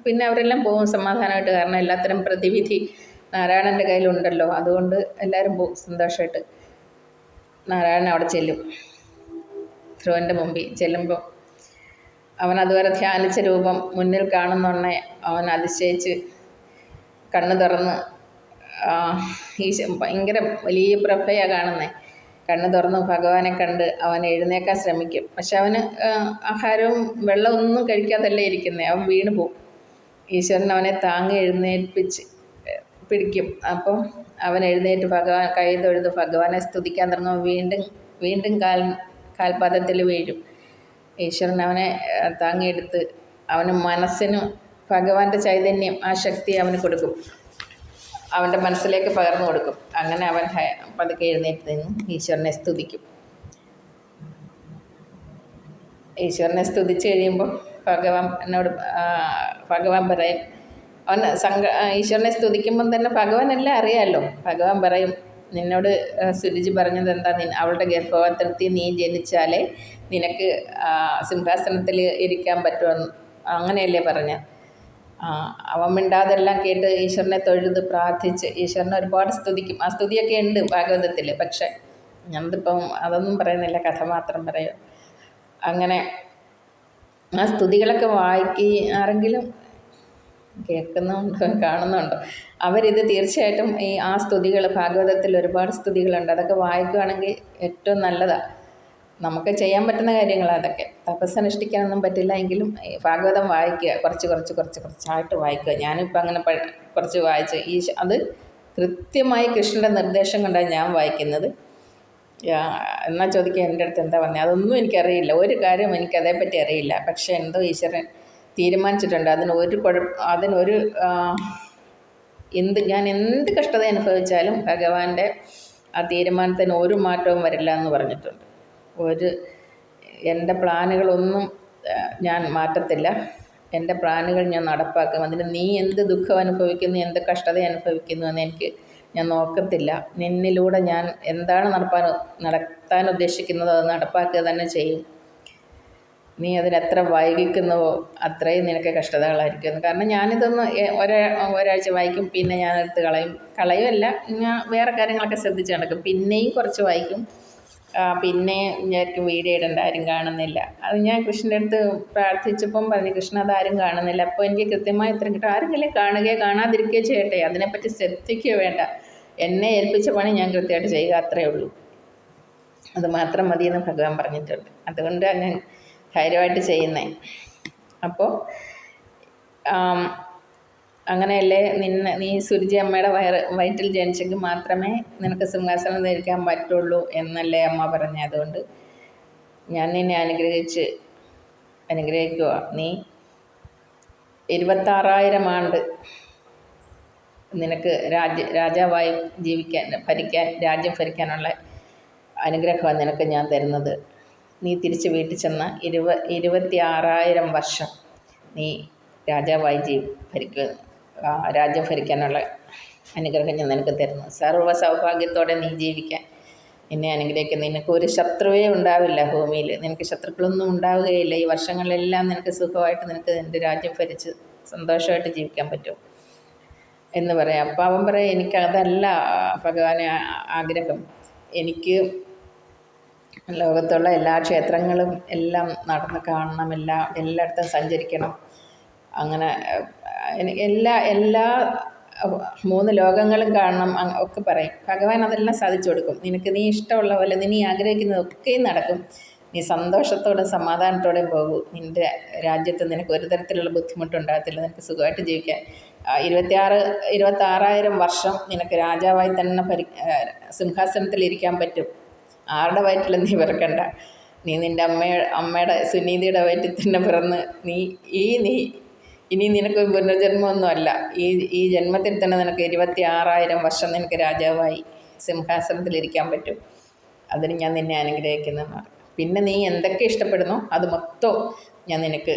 പിന്നെ അവരെല്ലാം പോകും സമാധാനമായിട്ട്, കാരണം എല്ലാത്തരം പ്രതിവിധി നാരായണൻ്റെ കയ്യിലുണ്ടല്ലോ, അതുകൊണ്ട് എല്ലാവരും പോകും സന്തോഷമായിട്ട്. നാരായണൻ അവിടെ ചെല്ലും, ധ്രുവൻ്റെ മുമ്പിൽ ചെല്ലുമ്പോൾ അവൻ അതുവരെ ധ്യാനിച്ച രൂപം മുന്നിൽ കാണുന്നൊണ്ണെ അവൻ അതിശയിച്ച് കണ്ണ് തുറന്ന്, ഭയങ്കര വലിയ പ്രഭയാണ് കാണുന്നത്, കണ്ണ് തുറന്ന് ഭഗവാനെ കണ്ട് അവൻ എഴുന്നേക്കാൻ ശ്രമിക്കും. പക്ഷെ അവന് ആഹാരവും വെള്ളമൊന്നും കഴിക്കാതല്ലേ ഇരിക്കുന്നത്, അവൻ വീണ് പോവും. ഈശ്വരൻ അവനെ താങ്ങി എഴുന്നേൽപ്പിച്ച് പിടിക്കും. അപ്പം അവൻ എഴുന്നേറ്റ് കൈ തൊഴുത് ഭഗവാനെ സ്തുതിക്കാൻ തുടങ്ങുമ്പോൾ വീണ്ടും കാൽപാദത്തിൽ വീഴും. ഈശ്വരൻ അവനെ താങ്ങിയെടുത്ത് അവന് മനസ്സിന് ഭഗവാന്റെ ചൈതന്യം, ആ ശക്തി അവന് കൊടുക്കും, അവൻ്റെ മനസ്സിലേക്ക് പകർന്നു കൊടുക്കും. അങ്ങനെ അവൻ പതുക്കെ എഴുന്നേറ്റ് നിന്ന് ഈശ്വരനെ സ്തുതിക്കും. ഈശ്വരനെ സ്തുതിച്ച് കഴിയുമ്പോൾ ഭഗവാൻ പറയും, അവൻ ഈശ്വരനെ സ്തുതിക്കുമ്പം തന്നെ ഭഗവാൻ എല്ലാം അറിയാമല്ലോ. ഭഗവാൻ പറയും, നിന്നോട് സുരുചി പറഞ്ഞത് എന്താ, അവളുടെ ഗർഭപാത്രത്തിൽ നീ ജനിച്ചാലേ നിനക്ക് സിംഹാസനത്തിൽ ഇരിക്കാൻ പറ്റുമെന്ന്, അങ്ങനെയല്ലേ പറഞ്ഞ. അവൻ മിണ്ടാതെല്ലാം കേട്ട് ഈശ്വരനെ തൊഴുത് പ്രാർത്ഥിച്ച് ഈശ്വരനെ ഒരുപാട് സ്തുതിക്കും. ആ സ്തുതിയൊക്കെ ഉണ്ട് ഭാഗവതത്തിൽ, പക്ഷെ ഞാനിതിപ്പം അതൊന്നും പറയുന്നില്ല, കഥ മാത്രം പറയും. അങ്ങനെ ആ സ്തുതികളൊക്കെ ആരെങ്കിലും കേൾക്കുന്നുണ്ടോ കാണുന്നുണ്ടോ, അവരിത് തീർച്ചയായിട്ടും ആ സ്തുതികൾ, ഭാഗവതത്തിൽ ഒരുപാട് സ്തുതികളുണ്ട്, അതൊക്കെ വായിക്കുകയാണെങ്കിൽ ഏറ്റവും നല്ലതാണ്. നമുക്ക് ചെയ്യാൻ പറ്റുന്ന കാര്യങ്ങളാണ് അതൊക്കെ. തപസ്സനുഷ്ഠിക്കാനൊന്നും പറ്റില്ല എങ്കിലും ഭാഗവതം വായിക്കുക, കുറച്ചായിട്ട് വായിക്കുക. ഞാനിപ്പോൾ അങ്ങനെ കുറച്ച് വായിച്ച് അത് കൃത്യമായി കൃഷ്ണൻ്റെ നിർദ്ദേശം കൊണ്ടാണ് ഞാൻ വായിക്കുന്നത്. എന്നാൽ ചോദിക്കുക എൻ്റെ അടുത്ത് എന്താ പറഞ്ഞത്, അതൊന്നും എനിക്കറിയില്ല, ഒരു കാര്യം എനിക്കതേപ്പറ്റി അറിയില്ല. പക്ഷേ എന്തോ ഈശ്വരൻ തീരുമാനിച്ചിട്ടുണ്ട്, അതിനൊരു ഞാൻ എന്ത് കഷ്ടത അനുഭവിച്ചാലും ഭഗവാന്റെ ആ തീരുമാനത്തിന് ഒരു മാറ്റവും വരില്ല എന്ന് പറഞ്ഞിട്ടുണ്ട്. എൻ്റെ പ്ലാനുകളൊന്നും ഞാൻ മാറ്റത്തില്ല, എൻ്റെ പ്ലാനുകൾ ഞാൻ നടപ്പാക്കും. അതിന് നീ എന്ത് ദുഃഖം അനുഭവിക്കുന്നു, എന്ത് കഷ്ടത അനുഭവിക്കുന്നു എന്ന് ഞാൻ നോക്കത്തില്ല. നിന്നിലൂടെ ഞാൻ എന്താണ് നടത്താൻ ഉദ്ദേശിക്കുന്നത് അത് നടപ്പാക്കുക തന്നെ ചെയ്യും. നീ അതിനെത്ര വൈകിക്കുന്നുവോ അത്രയും നിനക്ക് കഷ്ടതകളായിരിക്കും. കാരണം ഞാനിതൊന്ന് ഒരാഴ്ച വായിക്കും, പിന്നെ ഞാനെടുത്ത് കളയുമല്ല, ഞാൻ വേറെ കാര്യങ്ങളൊക്കെ ശ്രദ്ധിച്ച് നടക്കും. പിന്നെയും കുറച്ച് വായിക്കും, പിന്നെ വിചാരിക്കും വീഡിയോ ഇടേണ്ട, ആരും കാണുന്നില്ല. അത് ഞാൻ കൃഷ്ണൻ്റെ അടുത്ത് പ്രാർത്ഥിച്ചപ്പം പറഞ്ഞു, കൃഷ്ണ അതാരും കാണുന്നില്ല. അപ്പോൾ എനിക്ക് കൃത്യമായി ഉത്തരം കിട്ടും, ആരെങ്കിലും കാണുകയോ കാണാതിരിക്കുകയോ ചെയ്യട്ടെ, അതിനെപ്പറ്റി ശ്രദ്ധിക്കുകയോ വേണ്ട, എന്നെ ഏൽപ്പിച്ച പണി ഞാൻ കൃത്യമായിട്ട് ചെയ്യുക, അത്രയേ ഉള്ളൂ, അത് മാത്രം മതിയെന്ന് ഭഗവാൻ പറഞ്ഞിട്ടുണ്ട്. അതുകൊണ്ടാണ് ഞാൻ ധൈര്യമായിട്ട് ചെയ്യുന്നത്. അപ്പോൾ അങ്ങനെയല്ലേ നീ സുരുചി അമ്മയുടെ വയറ്റിൽ ജനിച്ചെങ്കിൽ മാത്രമേ നിനക്ക് സിംഹാസനം ധരിക്കാൻ പറ്റുള്ളൂ എന്നല്ലേ അമ്മ പറഞ്ഞത്. അതുകൊണ്ട് ഞാൻ നിന്നെ അനുഗ്രഹിക്കുക. നീ 26,000 ആണ്ട് നിനക്ക് രാജാവായി രാജ്യം ഭരിക്കാനുള്ള അനുഗ്രഹമാണ് നിനക്ക് ഞാൻ തരുന്നത്. നീ തിരിച്ച് വീട്ടിൽ ചെന്ന 26,000 വർഷം നീ രാജാവായി രാജ്യം ഭരിക്കാനുള്ള അനുഗ്രഹം ഞാൻ നിനക്ക് തരുന്നു. സർവ്വ സൗഭാഗ്യത്തോടെ നീ ജീവിക്കാൻ എന്നെ അനുഗ്രഹിക്കുന്നു. നിനക്ക് ഒരു ശത്രുവേ ഉണ്ടാവില്ല ഭൂമിയിൽ. നിനക്ക് ശത്രുക്കളൊന്നും ഉണ്ടാവുകയില്ല. ഈ വർഷങ്ങളിലെല്ലാം നിനക്ക് സുഖമായിട്ട് നിനക്ക് എൻ്റെ രാജ്യം ഭരിച്ച് സന്തോഷമായിട്ട് ജീവിക്കാൻ പറ്റും എന്ന് പറയാം. അപ്പം അവൻ പറയാം, എനിക്കതല്ല ഭഗവാനെ ആഗ്രഹം. എനിക്ക് ലോകത്തുള്ള എല്ലാ ക്ഷേത്രങ്ങളും എല്ലാം നടന്ന് കാണണം, എല്ലായിടത്തും സഞ്ചരിക്കണം. അങ്ങനെ എല്ലാ 3 ലോകങ്ങളും കാണണം ഒക്കെ പറയും. ഭഗവാൻ അതെല്ലാം സാധിച്ചു കൊടുക്കും. നീ ഇഷ്ടമുള്ള പോലെ നീ ആഗ്രഹിക്കുന്നതൊക്കെയും നടക്കും. നീ സന്തോഷത്തോടെ സമാധാനത്തോടെ പോകൂ. നിൻ്റെ രാജ്യത്ത് നിനക്ക് ഒരു തരത്തിലുള്ള ബുദ്ധിമുട്ടുണ്ടാകത്തില്ല. നിനക്ക് സുഖമായിട്ട് ജീവിക്കാൻ 26,000 വർഷം നിനക്ക് രാജാവായി തന്നെ സിംഹാസനത്തിലിരിക്കാൻ പറ്റും. ആരുടെ വയറ്റിലും നീ പിറക്കണ്ട. നീ നിൻ്റെ അമ്മയുടെ സുനീതിയുടെ വയറ്റിൽ തന്നെ പിറന്ന് ഇനി നിനക്ക് പുനർജന്മമൊന്നുമല്ല. ഈ ജന്മത്തിൽ തന്നെ നിനക്ക് 26,000 വർഷം നിനക്ക് രാജാവായി സിംഹാസനത്തിലിരിക്കാൻ പറ്റും. അതിന് ഞാൻ നിന്നെ അനുഗ്രഹിക്കുന്നതാണ്. പിന്നെ നീ എന്തൊക്കെ ഇഷ്ടപ്പെടുന്നോ അത് മൊത്തം ഞാൻ നിനക്ക്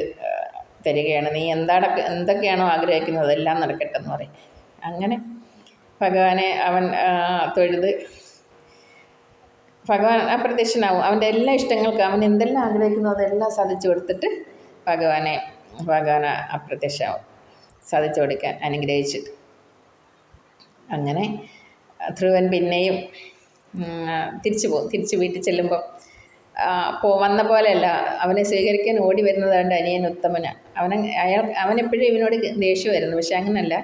തരികയാണ്. നീ എന്തൊക്കെയാണോ ആഗ്രഹിക്കുന്നത് അതെല്ലാം നടക്കട്ടെ എന്ന് പറയും. അങ്ങനെ ഭഗവാനെ അവൻ തൊഴുത് ഭഗവാൻ അപ്രത്യക്ഷനാവും. അവൻ്റെ എല്ലാ ഇഷ്ടങ്ങൾക്കും അവൻ എന്തെല്ലാം ആഗ്രഹിക്കുന്നോ അതെല്ലാം സാധിച്ചു കൊടുത്തിട്ട് ഭഗവാൻ അപ്രത്യക്ഷമാവും. സാധിച്ചു കൊടുക്കാൻ അനുഗ്രഹിച്ചിട്ട്. അങ്ങനെ ധ്രുവൻ പിന്നെയും തിരിച്ച് വീട്ടിൽ ചെല്ലുമ്പോൾ വന്ന പോലെയല്ല, അവനെ സ്വീകരിക്കാൻ ഓടി വരുന്നതാണ്ട് അനിയൻ ഉത്തമനാണ്. അവനെപ്പോഴും ഇവനോട് ദേഷ്യമായിരുന്നു. പക്ഷെ അങ്ങനല്ല,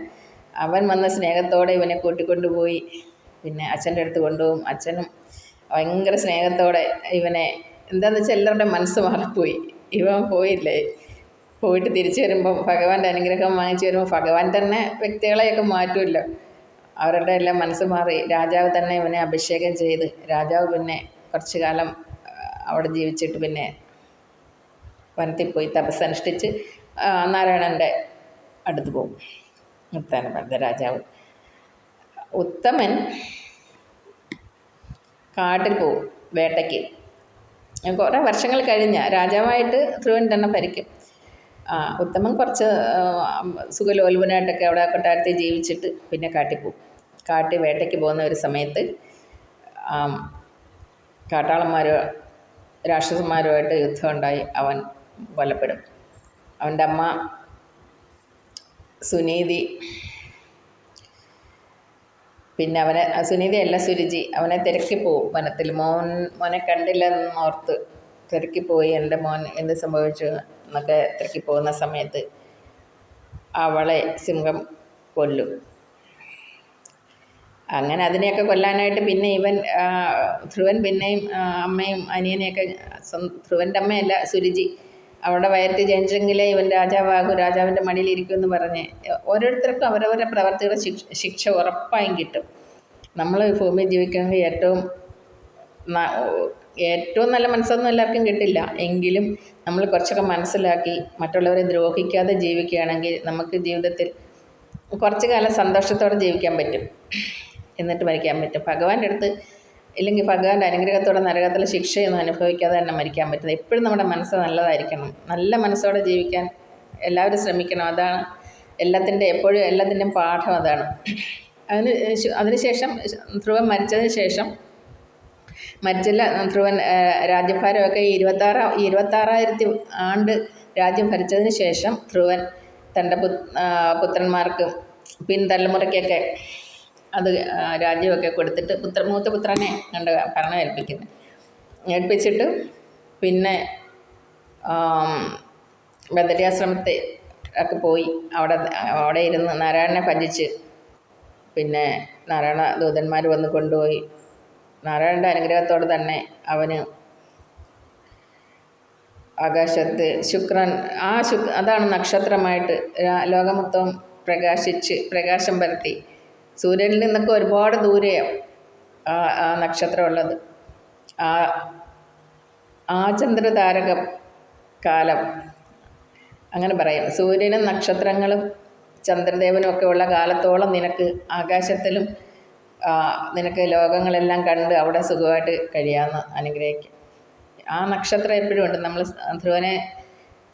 അവൻ വന്ന സ്നേഹത്തോടെ ഇവനെ കൂട്ടിക്കൊണ്ടുപോയി. പിന്നെ അച്ഛൻ്റെ അടുത്ത് കൊണ്ടുപോകും. അച്ഛനും ഭയങ്കര സ്നേഹത്തോടെ ഇവനെ, എന്താണെന്ന് വെച്ചാൽ എല്ലാവരുടെ മനസ്സ് മാറിപ്പോയി. ഇവൻ പോയിട്ട് തിരിച്ചു വരുമ്പം ഭഗവാന്റെ അനുഗ്രഹം വാങ്ങിച്ചു വരുമ്പോൾ ഭഗവാൻ തന്നെ വ്യക്തികളെയൊക്കെ മാറ്റുമല്ലോ. അവരുടെ എല്ലാം മനസ്സ് മാറി. രാജാവ് തന്നെ ഇവനെ അഭിഷേകം ചെയ്ത് രാജാവ് പിന്നെ കുറച്ചു കാലം അവിടെ ജീവിച്ചിട്ട് പിന്നെ വനത്തിൽ പോയി തപസ്സനുഷ്ഠിച്ച് നാരായണൻ്റെ അടുത്ത് പോകും. ഉത്തമൻ രാജാവ്. ഉത്തമൻ കാട്ടിൽ പോവും വേട്ടയ്ക്ക്. കുറേ വർഷങ്ങൾ കഴിഞ്ഞ രാജാവായിട്ട് ധ്രുവൻ തന്നെ ഭരിക്കും. ഉത്തമൻ കുറച്ച് സുഖലോലുപനായിട്ടൊക്കെ അവിടെ കൊട്ടാരത്തിൽ ജീവിച്ചിട്ട് പിന്നെ കാട്ടിൽ പോവും. കാട്ടിൽ വേട്ടയ്ക്ക് പോകുന്ന ഒരു സമയത്ത് രാക്ഷസന്മാരുമായിട്ട് യുദ്ധം ഉണ്ടായി. അവൻ കൊല്ലപ്പെടും. അവൻ്റെ അമ്മ സുനീതി, പിന്നെ സുനീതിയല്ല സുരുചി, അവനെ തിരക്കിപ്പോവും വനത്തിൽ. മോനെ കണ്ടില്ലെന്ന് ഓർത്ത് തിരക്കിപ്പോയി. എൻ്റെ മോൻ എന്ത് സംഭവിച്ചു എന്നൊക്കെ തിരക്കിപ്പോകുന്ന സമയത്ത് അവളെ സിംഹം കൊല്ലും. അങ്ങനെ അതിനെയൊക്കെ കൊല്ലാനായിട്ട് പിന്നെ ധ്രുവൻ പിന്നെയും അമ്മയും അനിയനെയൊക്കെ, ധ്രുവൻ്റെ അമ്മയല്ല സുരുചി, അവളുടെ വയറ്റിൽ ജനിച്ചെങ്കിലേ ഇവൻ രാജാവാകും, രാജാവിൻ്റെ മടിയിലിരിക്കുമെന്ന് പറഞ്ഞ് ഓരോരുത്തർക്കും അവരവരുടെ പ്രവർത്തിയുടെ ശിക്ഷ ഉറപ്പായും കിട്ടും. നമ്മൾ ഭൂമിയിൽ ജീവിക്കണമെങ്കിൽ ഏറ്റവും നല്ല മനസ്സൊന്നും എല്ലാവർക്കും കിട്ടില്ല. എങ്കിലും നമ്മൾ കുറച്ചൊക്കെ മനസ്സിലാക്കി മറ്റുള്ളവരെ ദ്രോഹിക്കാതെ ജീവിക്കുകയാണെങ്കിൽ നമുക്ക് ജീവിതത്തിൽ കുറച്ചു കാലം സന്തോഷത്തോടെ ജീവിക്കാൻ പറ്റും, എന്നിട്ട് മരിക്കാൻ പറ്റും. ഭഗവാന്റെ അടുത്ത് ഇല്ലെങ്കിൽ ഭഗവാന്റെ അനുഗ്രഹത്തോടെ നരകത്തിലെ ശിക്ഷയൊന്നും അനുഭവിക്കാതെ തന്നെ മരിക്കാൻ പറ്റുന്നത്. എപ്പോഴും നമ്മുടെ മനസ്സ് നല്ലതായിരിക്കണം. നല്ല മനസ്സോടെ ജീവിക്കാൻ എല്ലാവരും ശ്രമിക്കണം. അതാണ് എപ്പോഴും എല്ലാത്തിൻ്റെയും പാഠം അതാണ്. അതിനുശേഷം ധ്രുവൻ മരിച്ചതിന് ശേഷം ധ്രുവൻ രാജ്യഭാരമൊക്കെ 26,000 ആണ്ട് രാജ്യം ഭരിച്ചതിന് ശേഷം ധ്രുവൻ തൻ്റെ പുത്രന്മാർക്കും പിൻതലമുറയ്ക്കൊക്കെ അത് രാജ്യമൊക്കെ കൊടുത്തിട്ട് മൂത്ത പുത്രനെ ഭരണം ഏൽപ്പിച്ചിട്ട് പിന്നെ ബദരിയാശ്രമത്തെ ഒക്കെ പോയി അവിടെ ഇരുന്ന് നാരായണനെ ഭജിച്ച് പിന്നെ നാരായണ ദൂതന്മാർ വന്ന് കൊണ്ടുപോയി. നാരായണൻ്റെ അനുഗ്രഹത്തോടെ തന്നെ അവന് ആകാശത്ത് ശുക്രൻ, അതാണ് നക്ഷത്രമായിട്ട് ലോകം മൊത്തം പ്രകാശം പരത്തി. സൂര്യനിൽ നിന്നൊക്കെ ഒരുപാട് ദൂരെയാണ് ആ നക്ഷത്രമുള്ളത്. ആ ചന്ദ്രതാരക കാലം അങ്ങനെ പറയാം. സൂര്യനും നക്ഷത്രങ്ങളും ചന്ദ്രദേവനും ഒക്കെ ഉള്ള കാലത്തോളം നിനക്ക് ആകാശത്തിലും നിനക്ക് ലോകങ്ങളെല്ലാം കണ്ട് അവിടെ സുഖമായിട്ട് കഴിയാമെന്ന് അനുഗ്രഹിക്കും. ആ നക്ഷത്രം എപ്പോഴും ഉണ്ട്. നമ്മൾ ധ്രുവനെ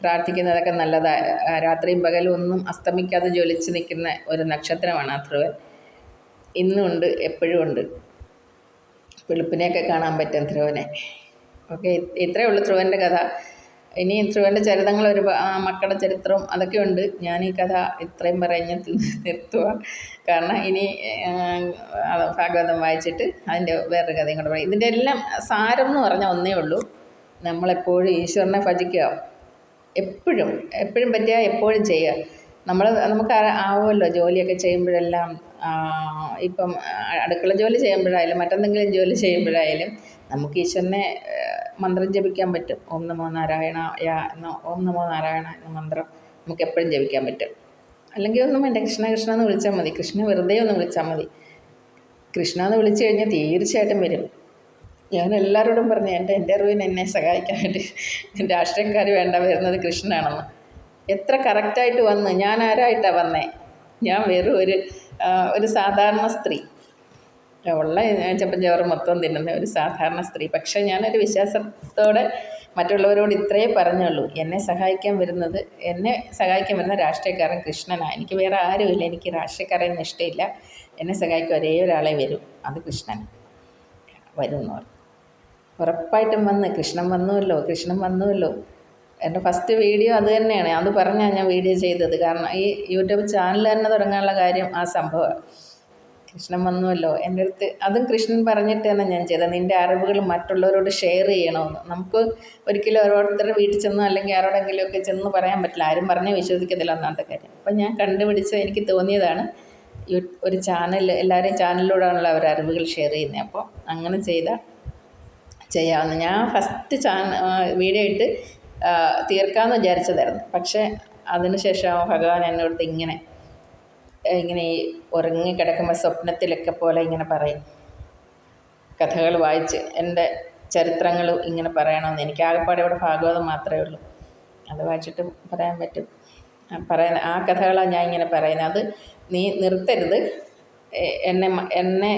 പ്രാർത്ഥിക്കുന്നതൊക്കെ നല്ലതാണ്. രാത്രിയും പകലും ഒന്നും അസ്തമിക്കാതെ ജ്വലിച്ച് നിൽക്കുന്ന ഒരു നക്ഷത്രമാണ് ആ ധ്രുവൻ. ഇന്നും ഉണ്ട്, എപ്പോഴും ഉണ്ട്. വെളുപ്പിനെയൊക്കെ കാണാൻ പറ്റും ധ്രുവനെ. ഓക്കെ, ഇത്രയേ ഉള്ളൂ ധ്രുവൻ്റെ കഥ. ഇനി ധ്രുവൻ്റെ ചരിതങ്ങൾ മക്കളുടെ ചരിത്രവും അതൊക്കെ ഉണ്ട്. ഞാൻ ഈ കഥ ഇത്രയും പറഞ്ഞ് നിർത്തുക. കാരണം ഇനി ഭാഗവതം വായിച്ചിട്ട് അതിൻ്റെ വേറൊരു കഥയും കൂടെ പറയും. ഇതിൻ്റെ എല്ലാം സാരം എന്ന് പറഞ്ഞാൽ ഒന്നേ ഉള്ളൂ, നമ്മളെപ്പോഴും ഈശ്വരനെ ഭജിക്കുക. എപ്പോഴും പറ്റിയാൽ എപ്പോഴും ചെയ്യുക. നമുക്ക് ആവുമല്ലോ ജോലിയൊക്കെ ചെയ്യുമ്പോഴെല്ലാം. ഇപ്പം അടുക്കള ജോലി ചെയ്യുമ്പോഴായാലും മറ്റെന്തെങ്കിലും ജോലി ചെയ്യുമ്പോഴായാലും നമുക്ക് ഈശ്വരനെ മന്ത്രം ജപിക്കാൻ പറ്റും. ഓം നമോ നാരായണ എന്ന മന്ത്രം നമുക്ക് എപ്പോഴും ജപിക്കാൻ പറ്റും. അല്ലെങ്കിൽ ഒന്നും വേണ്ട, കൃഷ്ണ എന്ന് വിളിച്ചാൽ മതി. കൃഷ്ണ വെറുതെ ഒന്ന് വിളിച്ചാൽ മതി. കൃഷ്ണ എന്ന് വിളിച്ചു കഴിഞ്ഞാൽ തീർച്ചയായിട്ടും വരും. ഞാൻ എല്ലാവരോടും പറഞ്ഞു, എൻ്റെ അറിവിന് എന്നെ സഹായിക്കാനായിട്ട് രാഷ്ട്രീയക്കാർ വേണ്ട, വരുന്നത് കൃഷ്ണനാണെന്ന്. എത്ര കറക്റ്റായിട്ട് വന്ന്. ഞാൻ ആരായിട്ടാണ് വന്നേ? ഞാൻ വെറും ഒരു സാധാരണ സ്ത്രീ, ഉള്ള ചപ്പൻ ചവറ് മൊത്തം തിന്നുന്ന ഒരു സാധാരണ സ്ത്രീ. പക്ഷേ ഞാനൊരു വിശ്വാസത്തോടെ മറ്റുള്ളവരോട് ഇത്രയേ പറഞ്ഞുള്ളൂ, എന്നെ സഹായിക്കാൻ വരുന്ന രാഷ്ട്രീയക്കാരൻ കൃഷ്ണനാണ്. എനിക്ക് വേറെ ആരുമില്ല. എനിക്ക് രാഷ്ട്രീയക്കാരെയൊന്നും ഇഷ്ടമില്ല. എന്നെ സഹായിക്കാൻ ഒരേ ഒരാളെ വരും, അത് കൃഷ്ണൻ വരുമെന്ന് പറഞ്ഞു. ഉറപ്പായിട്ടും കൃഷ്ണൻ വന്നുവല്ലോ. എൻ്റെ ഫസ്റ്റ് വീഡിയോ അത് തന്നെയാണ്. അത് പറഞ്ഞാണ് ഞാൻ വീഡിയോ ചെയ്തത്. കാരണം ഈ യൂട്യൂബ് ചാനൽ തന്നെ തുടങ്ങാനുള്ള കാര്യം ആ സംഭവമാണ്. കൃഷ്ണൻ വന്നുവല്ലോ എൻ്റെ അടുത്ത്. അതും കൃഷ്ണൻ പറഞ്ഞിട്ട് തന്നെ ഞാൻ ചെയ്തത്. നിൻ്റെ അറിവുകൾ മറ്റുള്ളവരോട് ഷെയർ ചെയ്യണമെന്ന്. നമുക്ക് ഒരിക്കലും ഓരോരുത്തരുടെ വീട്ടിൽ ചെന്നോ അല്ലെങ്കിൽ ആരോടെങ്കിലുമൊക്കെ ചെന്ന് പറയാൻ പറ്റില്ല. ആരും പറഞ്ഞ് വിശ്വസിക്കത്തില്ല ഒന്നാമത്തെ കാര്യം. അപ്പം ഞാൻ കണ്ടുപിടിച്ച് എനിക്ക് തോന്നിയതാണ് ഒരു ചാനൽ, എല്ലാവരെയും ചാനലിലൂടെയാണല്ലോ അവർ അറിവുകൾ ഷെയർ ചെയ്യുന്നത്. അപ്പോൾ അങ്ങനെ ചെയ്യാമെന്ന് ഞാൻ ഫസ്റ്റ് വീഡിയോ ഇട്ട് തീർക്കാമെന്ന് വിചാരിച്ചതായിരുന്നു. പക്ഷേ അതിനുശേഷം ഭഗവാൻ എന്നോട് ഇങ്ങനെ ഈ ഉറങ്ങിക്കിടക്കുമ്പോൾ സ്വപ്നത്തിലൊക്കെ പോലെ ഇങ്ങനെ പറയും, കഥകൾ വായിച്ച് എൻ്റെ ചരിത്രങ്ങൾ ഇങ്ങനെ പറയണമെന്ന്. എനിക്ക് ആകെപ്പാടെ ഇവിടെ ഭാഗവതം മാത്രമേ ഉള്ളൂ. അത് വായിച്ചിട്ട് പറയാൻ പറ്റും. ആ കഥകളാണ് ഞാൻ ഇങ്ങനെ പറയുന്നത്. അത് നീ നിർത്തരുത്. എന്നെ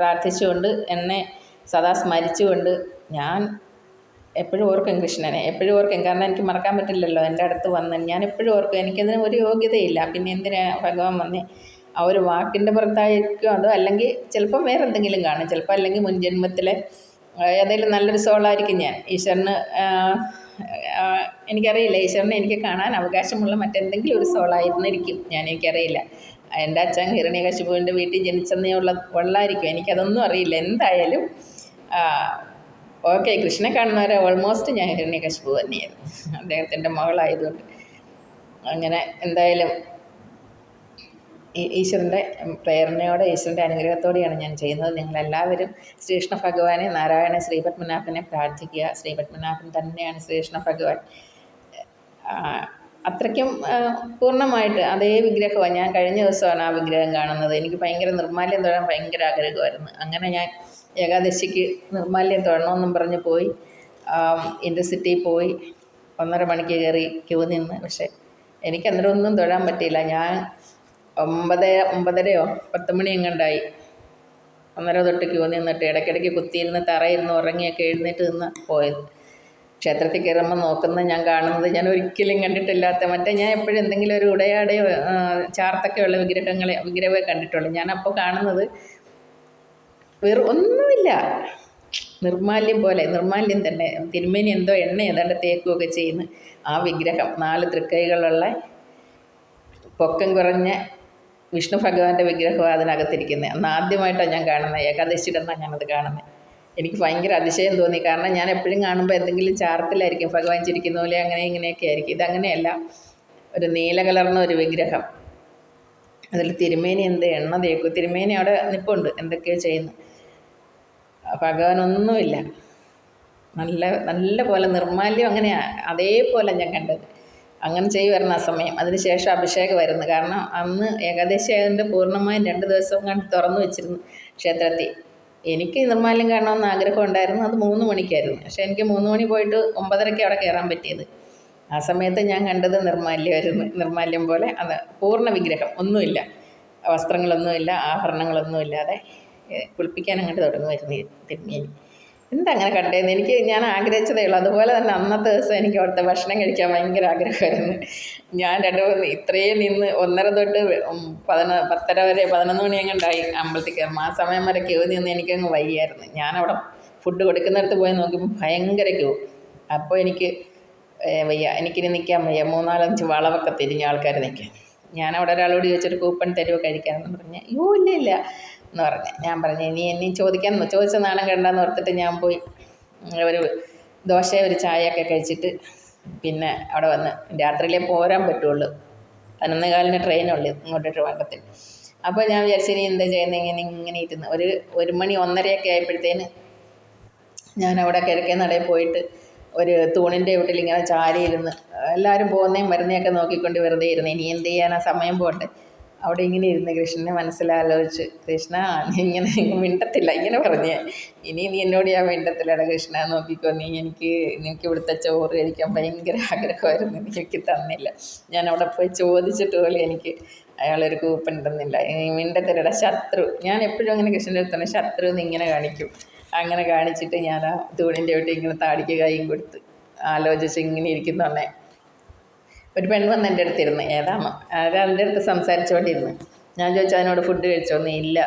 പ്രാർത്ഥിച്ചുകൊണ്ട്, എന്നെ സദാ സ്മരിച്ചുകൊണ്ട് ഞാൻ എപ്പോഴും ഓർക്കും കൃഷ്ണനെ, എപ്പോഴും ഓർക്കും. കാരണം എനിക്ക് മറക്കാൻ പറ്റില്ലല്ലോ. എൻ്റെ അടുത്ത് വന്ന് ഞാൻ എപ്പോഴും ഓർക്കും. എനിക്കതിന് ഒരു യോഗ്യതയില്ല. പിന്നെ എന്തിനാ ഭഗവാൻ വന്നേ? ആ ഒരു വാക്കിൻ്റെ പുറത്തായിരിക്കും അതോ അല്ലെങ്കിൽ ചിലപ്പം വേറെ എന്തെങ്കിലും കാണും. ചിലപ്പോൾ അല്ലെങ്കിൽ മുൻജന്മത്തിലെ ഏതെങ്കിലും നല്ലൊരു സോളായിരിക്കും ഞാൻ. ഈശ്വരന് എനിക്കറിയില്ല. ഈശ്വരനെ എനിക്ക് കാണാൻ അവകാശമുള്ള മറ്റെന്തെങ്കിലും ഒരു സോളായിരുന്നിരിക്കും ഞാൻ. എനിക്കറിയില്ല. എൻ്റെ അച്ഛൻ ഹിരണ്യകശിപുവിൻ്റെ വീട്ടിൽ ജനിച്ചെന്നേ ഉള്ളായിരിക്കും. എനിക്കതൊന്നും അറിയില്ല. എന്തായാലും ഓക്കെ, കൃഷ്ണനെ കാണുന്നവരെ ഓൾമോസ്റ്റ് ഞാൻ ഹിരണ്യകശിപു തന്നെയായിരുന്നു, അദ്ദേഹത്തിൻ്റെ മകളായതുകൊണ്ട്. അങ്ങനെ എന്തായാലും ഈശ്വരൻ്റെ പ്രേരണയോടെ, ഈശ്വരൻ്റെ അനുഗ്രഹത്തോടെയാണ് ഞാൻ ചെയ്യുന്നത്. നിങ്ങളെല്ലാവരും ശ്രീകൃഷ്ണ ഭഗവാനെ, നാരായണ ശ്രീപത്മനാഭനെ പ്രാർത്ഥിക്കുക. ശ്രീപത്മനാഭൻ തന്നെയാണ് ശ്രീകൃഷ്ണ ഭഗവാൻ. അത്രയ്ക്കും പൂർണ്ണമായിട്ട് അതേ വിഗ്രഹമാണ്. ഞാൻ കഴിഞ്ഞ ദിവസമാണ് ആ വിഗ്രഹം കാണുന്നത്. എനിക്ക് ഭയങ്കര നിർമ്മാല്യം തൊഴാൻ ഭയങ്കര ആഗ്രഹമായിരുന്നു. അങ്ങനെ ഞാൻ ഏകാദശിക്ക് നിർമ്മാല്യം തൊഴണമെന്നും പറഞ്ഞ് പോയി. ഇൻഡർസിറ്റിയിൽ പോയി 1.5 മണിക്ക് കയറി ക്യൂ നിന്ന്. പക്ഷേ എനിക്ക് അന്നേരം ഒന്നും തൊഴാൻ പറ്റിയില്ല. ഞാൻ 9:30 10 മണി എങ്ങാണ്ടായി. 1:30 തൊട്ട് ക്യൂ നിന്നിട്ട് ഇടയ്ക്കിടയ്ക്ക് കുത്തിയിരുന്ന് തറയിരുന്ന് ഉറങ്ങിയൊക്കെ എഴുന്നേറ്റ് നിന്ന് പോയത്. ക്ഷേത്രത്തിൽ കയറുമ്പോൾ നോക്കുന്നത്, ഞാൻ കാണുന്നത് ഞാൻ ഒരിക്കലും കണ്ടിട്ടില്ലാത്ത, മറ്റേ ഞാൻ എപ്പോഴും എന്തെങ്കിലും ഒരു ഉടയാടയോ ചാർത്തൊക്കെയുള്ള വിഗ്രഹമേ കണ്ടിട്ടുള്ളൂ. ഞാനപ്പോൾ കാണുന്നത് വേറെ ഒന്നുമില്ല, നിർമ്മാല്യം പോലെ, നിർമ്മാല്യം തന്നെ. തിരുമേനി എന്തോ എണ്ണ ഏതാണ്ട് തേക്കുകയൊക്കെ ചെയ്യുന്നു. ആ വിഗ്രഹം 4 തൃക്കൈകളുള്ള പൊക്കം കുറഞ്ഞ വിഷ്ണു ഭഗവാന്റെ വിഗ്രഹമാണ് അതിനകത്തിരിക്കുന്നത്. അന്ന് ആദ്യമായിട്ടാണ് ഞാൻ കാണുന്നത്. ഏകാദശിയുടെ അന്നാണ് ഞാനത് കാണുന്നത്. എനിക്ക് ഭയങ്കര അതിശയം തോന്നി. കാരണം ഞാൻ എപ്പോഴും കാണുമ്പോൾ എന്തെങ്കിലും ചാർത്തിലായിരിക്കും ഭഗവാൻ ചിരിക്കുന്ന പോലെ, അങ്ങനെ ഇങ്ങനെയൊക്കെ ആയിരിക്കും. ഇതങ്ങനെയല്ല, ഒരു നീല കലർന്ന ഒരു വിഗ്രഹം. അതിൽ തിരുമേനി എന്ത് എണ്ണ തേക്കും. തിരുമേനി അവിടെ നിൽപ്പുണ്ട്, എന്തൊക്കെയോ ചെയ്യുന്നു. ഭഗവാനൊന്നുമില്ല. നല്ല പോലെ നിർമ്മാല്യം അങ്ങനെയാണ്, അതേപോലെ ഞാൻ കണ്ടത്. അങ്ങനെ ചെയ്യുമായിരുന്നു ആ സമയം. അതിന് ശേഷം അഭിഷേകമായിരുന്നു. കാരണം അന്ന് ഏകാദശി ആയതുകൊണ്ട് പൂർണ്ണമായും 2 ദിവസം കണ്ട് തുറന്നു വെച്ചിരുന്നു ക്ഷേത്രത്തിൽ. എനിക്ക് നിർമ്മാല്യം കാണണമെന്ന് ആഗ്രഹം ഉണ്ടായിരുന്നു. അത് 3 മണിക്കായിരുന്നു. പക്ഷേ എനിക്ക് 3 മണി പോയിട്ട് 9:30ക്ക് അവിടെ കയറാൻ പറ്റിയത്. ആ സമയത്ത് ഞാൻ കണ്ടത് നിർമ്മാല്യമായിരുന്നു. നിർമ്മാല്യം പോലെ അത് പൂർണ്ണ വിഗ്രഹം, ഒന്നുമില്ല, വസ്ത്രങ്ങളൊന്നുമില്ല, ആഭരണങ്ങളൊന്നുമില്ലാതെ കുളിപ്പിക്കാൻ അങ്ങോട്ട് തുടങ്ങുമായിരുന്നു തിരുമേനി. എന്താ അങ്ങനെ കണ്ടേന്ന് ഞാൻ ആഗ്രഹിച്ചതേ ഉള്ളൂ. അതുപോലെ തന്നെ അന്നത്തെ ദിവസം എനിക്ക് അവിടുത്തെ ഭക്ഷണം കഴിക്കാൻ ഭയങ്കര ആഗ്രഹമായിരുന്നു. ഞാൻ ഇത്രയും നിന്ന് 1:30 തൊട്ട് 10:30 വരെ 11 മണി എങ്ങാണ്ടായി അമ്പലത്തിൽ കയറുമ്പോൾ. ആ സമയം വരെ ക്യൂ നിന്ന് എനിക്കങ്ങ് വയ്യായിരുന്നു. ഞാനവിടെ ഫുഡ് കൊടുക്കുന്നിടത്ത് പോയി നോക്കുമ്പോൾ ഭയങ്കര ക്യൂ. അപ്പോൾ എനിക്ക് വയ്യ, എനിക്കിനി നിൽക്കാൻ വയ്യ. 3-4-5 വളവൊക്കെ തിരിഞ്ഞ് ആൾക്കാർ നിൽക്കുക. ഞാനവിടെ ഒരാളോട് ചോദിച്ചൊരു കൂപ്പൺ തരുമോ കഴിക്കാമെന്ന് പറഞ്ഞ്, അയ്യോ ഇല്ല എന്ന് പറഞ്ഞ്. ഞാൻ പറഞ്ഞു ഇനി ചോദിച്ച നാണം കണ്ടെന്ന് ഓർത്തിട്ട് ഞാൻ പോയി ഒരു ദോശ ഒരു ചായയൊക്കെ കഴിച്ചിട്ട് പിന്നെ അവിടെ വന്ന്. രാത്രിയിലേ പോരാൻ പറ്റുള്ളൂ, 11:15 ട്രെയിനുള്ളൂ ഇങ്ങോട്ട് ട്രിവാൻഡ്രത്തിൽ. അപ്പോൾ ഞാൻ വിചാരിച്ചു ഇനി എന്താ ചെയ്യുന്നത്, ഇങ്ങനെ ഇരുന്ന് 1 മണി 1:30 ആയപ്പോഴത്തേന് ഞാൻ അവിടെ കിഴക്കേ നടയിൽ പോയിട്ട് ഒരു തൂണിൻ്റെ വീട്ടിൽ ഇങ്ങനെ ചാരിയിരുന്ന് എല്ലാവരും പോകുന്നതും വരുന്നതൊക്കെ നോക്കിക്കൊണ്ട് വെറുതെ ഇരുന്ന്. ഇനി എന്ത് ചെയ്യാനാ, സമയം പോട്ടെ. അവിടെ ഇങ്ങനെ ഇരുന്ന് കൃഷ്ണനെ മനസ്സിലാലോചിച്ച്, കൃഷ്ണ നീ ഇങ്ങനെ മിണ്ടത്തില്ല, ഇങ്ങനെ പറഞ്ഞേ, ഇനി നീ എന്നോട് ഞാൻ മിണ്ടത്തില്ലടാ കൃഷ്ണ, നോക്കിക്കോ, എനിക്ക് ഇവിടുത്തെ ചോറ് കഴിക്കാൻ ഭയങ്കര ആഗ്രഹമായിരുന്നു, എനിക്ക് തന്നില്ല. ഞാൻ അവിടെ പോയി ചോദിച്ചിട്ട് പോലും എനിക്ക് അയാളൊരു കൂപ്പൺ തന്നില്ല. മിണ്ടത്തില്ലടാ ശത്രു. ഞാൻ എപ്പോഴും അങ്ങനെ കൃഷ്ണൻ്റെ അടുത്ത് തന്നെ ശത്രു എന്ന് ഇങ്ങനെ കാണിക്കും. അങ്ങനെ കാണിച്ചിട്ട് ഞാൻ ആ തൂണിൻ്റെ വീട്ടിൽ ഇങ്ങനെ താടിക്ക് കൈയും കൊടുത്ത് ആലോചിച്ച് ഇങ്ങനെ ഇരിക്കുന്നോണ്ടേ ഒരു പെണ്ണ് വന്ന് എൻ്റെ അടുത്തിരുന്ന്. ഏതാണോ എൻ്റെ അടുത്ത് സംസാരിച്ചുകൊണ്ടിരുന്നു. ഞാൻ ചോദിച്ചു അതിനോട് ഫുഡ് കഴിച്ചോന്ന്. ഇല്ല,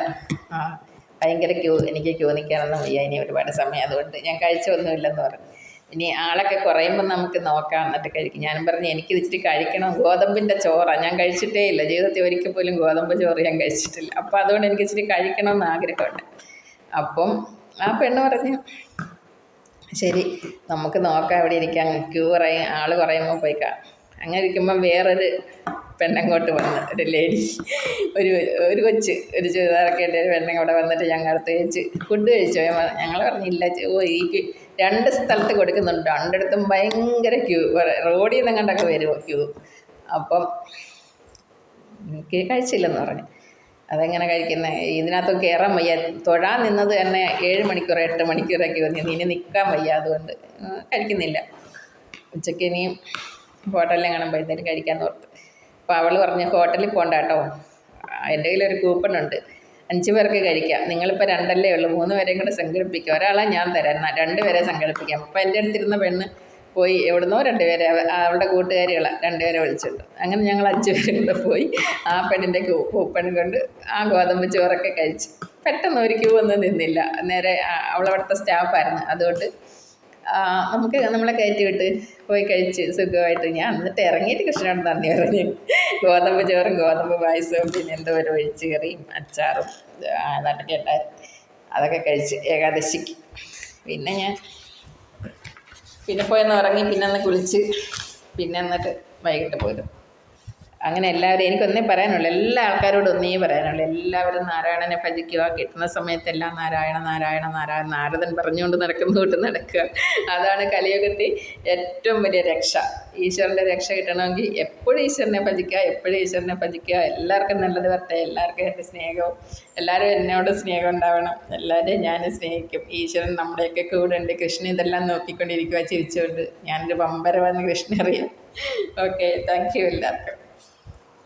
ഭയങ്കര ക്യൂ, എനിക്ക് ക്യൂ നിൽക്കാനൊന്നും വയ്യ, ഇനി ഒരുപാട് സമയം, അതുകൊണ്ട് ഞാൻ കഴിച്ചൊന്നുമില്ലെന്ന് പറഞ്ഞു. ഇനി ആളൊക്കെ കുറയുമ്പോൾ നമുക്ക് നോക്കാം, എന്നിട്ട് കഴിക്കും. ഞാനും പറഞ്ഞു എനിക്കിത് ഇച്ചിരി കഴിക്കണം, ഗോതമ്പിൻ്റെ ചോറാണ്, ഞാൻ കഴിച്ചിട്ടേ ഇല്ല, ജീവിതത്തിൽ ഒരിക്കൽ പോലും ഗോതമ്പ് ചോറ് ഞാൻ കഴിച്ചിട്ടില്ല. അപ്പോൾ അതുകൊണ്ട് എനിക്ക് ഇച്ചിരി കഴിക്കണമെന്ന് ആഗ്രഹമുണ്ട്. അപ്പം ആ പെണ്ണ് പറഞ്ഞു ശരി നമുക്ക് നോക്കാം, ഇവിടെ ഇരിക്കാം, ക്യൂ ആൾ കുറയുമ്പോൾ പോയിക്കാം. അങ്ങനെ ഇരിക്കുമ്പം വേറൊരു പെണ്ണങ്ങോട്ട് വന്ന്, ഒരു ലേഡി, ഒരു കൊച്ച്, ഒരു ചുരിദാറൊക്കെ ഇട്ട് ഒരു പെണ്ണങ്ങോട്ട് വന്നിട്ട് ഞങ്ങൾ അടുത്ത് കഴിച്ച് ഫുഡ് കഴിച്ചോ. ഞങ്ങൾ പറഞ്ഞില്ല. ഈ 2 സ്ഥലത്ത് കൊടുക്കുന്നുണ്ട്, 2 ഭയങ്കര ക്യൂ, റോഡിൽ നിന്ന് കണ്ടൊക്കെ വരുമോ ക്യൂ. അപ്പം എനിക്ക് കഴിച്ചില്ലെന്ന് പറഞ്ഞു. അതെങ്ങനെ കഴിക്കുന്നത്, ഇതിനകത്ത് കയറാൻ വയ്യ, തൊഴാൻ നിന്നത് തന്നെ 7 മണിക്കൂർ 8 മണിക്കൂറൊക്കെ വന്നു, ഇനി നിൽക്കാൻ വയ്യ, അതുകൊണ്ട് കഴിക്കുന്നില്ല. ഉച്ചയ്ക്ക് ഇനിയും ഹോട്ടലിൽ കാണുമ്പോൾ എന്തെങ്കിലും കഴിക്കാൻ ഓർത്ത്. അപ്പോൾ അവൾ പറഞ്ഞു ഹോട്ടലിൽ പോകണ്ട കേട്ടോ, എൻ്റെ കയ്യിലൊരു കൂപ്പണുണ്ട്, 5 പേർക്ക് കഴിക്കാം, നിങ്ങളിപ്പോൾ 2 ഉള്ളൂ, 3 പേരെയും കൂടെ സംഘടിപ്പിക്കുക, ഒരാളെ ഞാൻ തരാം, 2 പേരെ സംഘടിപ്പിക്കാം. അപ്പോൾ എൻ്റെ അടുത്തിരുന്ന പെണ്ണ് പോയി എവിടുന്നോ 2 പേരെ, അവളുടെ കൂട്ടുകാരികളെ 2 പേരെ വിളിച്ചിട്ടുണ്ട്. അങ്ങനെ ഞങ്ങൾ 5 പേരും കൂടെ പോയി ആ പെണ്ണിൻ്റെ കൂപ്പൺ കൊണ്ട് ആ ഗോതമ്പ് ചോറൊക്കെ കഴിച്ച്. പെട്ടെന്ന് ഒരു ക്യൂ ഒന്നും നിന്നില്ല, നേരെ അവളവിടുത്തെ സ്റ്റാഫായിരുന്നു, അതുകൊണ്ട് നമുക്ക് നമ്മളെ കയറ്റി വിട്ട് പോയി കഴിച്ച് സുഖമായിട്ട്. ഞാൻ എന്നിട്ട് ഇറങ്ങിയിട്ട് കൃഷ്ണനോട് നന്ദി പറഞ്ഞു. ഗോതമ്പ് ചോറും ഗോതമ്പ് പായസവും പിന്നെ എന്തോ ഒരു ഒഴിച്ച് കറിയും അച്ചാറും അതൊക്കെ ഉണ്ടായിരുന്നു, അതൊക്കെ കഴിച്ച് ഏകാദശിക്ക്. പിന്നെ ഞാൻ പോയെന്ന് ഉറങ്ങി, പിന്നെ കുളിച്ച്, പിന്നെ എന്നിട്ട് വൈകിട്ട് പോരും. അങ്ങനെ എല്ലാവരും, എനിക്കൊന്നേ പറയാനുള്ളൂ, എല്ലാ ആൾക്കാരോടും ഒന്നേ പറയാനുള്ളൂ, എല്ലാവരും നാരായണനെ ഭജിക്കുക. കിട്ടുന്ന സമയത്തെല്ലാം നാരായണ നാരായണ നാരായണ, നാരദൻ പറഞ്ഞുകൊണ്ട് നടക്കുക. അതാണ് കലിയുഗത്തിൽ ഏറ്റവും വലിയ രക്ഷ. ഈശ്വരൻ്റെ രക്ഷ കിട്ടണമെങ്കിൽ എപ്പോഴും ഈശ്വരനെ ഭജിക്കുക. എല്ലാവർക്കും നല്ലത് വരട്ടെ, എല്ലാവർക്കും എൻ്റെ സ്നേഹവും, എല്ലാവരും എന്നോട് സ്നേഹം ഉണ്ടാവണം, എല്ലാവരെയും ഞാൻ സ്നേഹിക്കും. ഈശ്വരൻ നമ്മുടെയൊക്കെ കൂടെ ഉണ്ട്. കൃഷ്ണൻ ഇതെല്ലാം നോക്കിക്കൊണ്ടിരിക്കുക ചിരിച്ചുകൊണ്ട്. ഞാനൊരു പമ്പര വന്ന് കൃഷ്ണ അറിയാം. ഓക്കെ, താങ്ക് യു എല്ലാവർക്കും.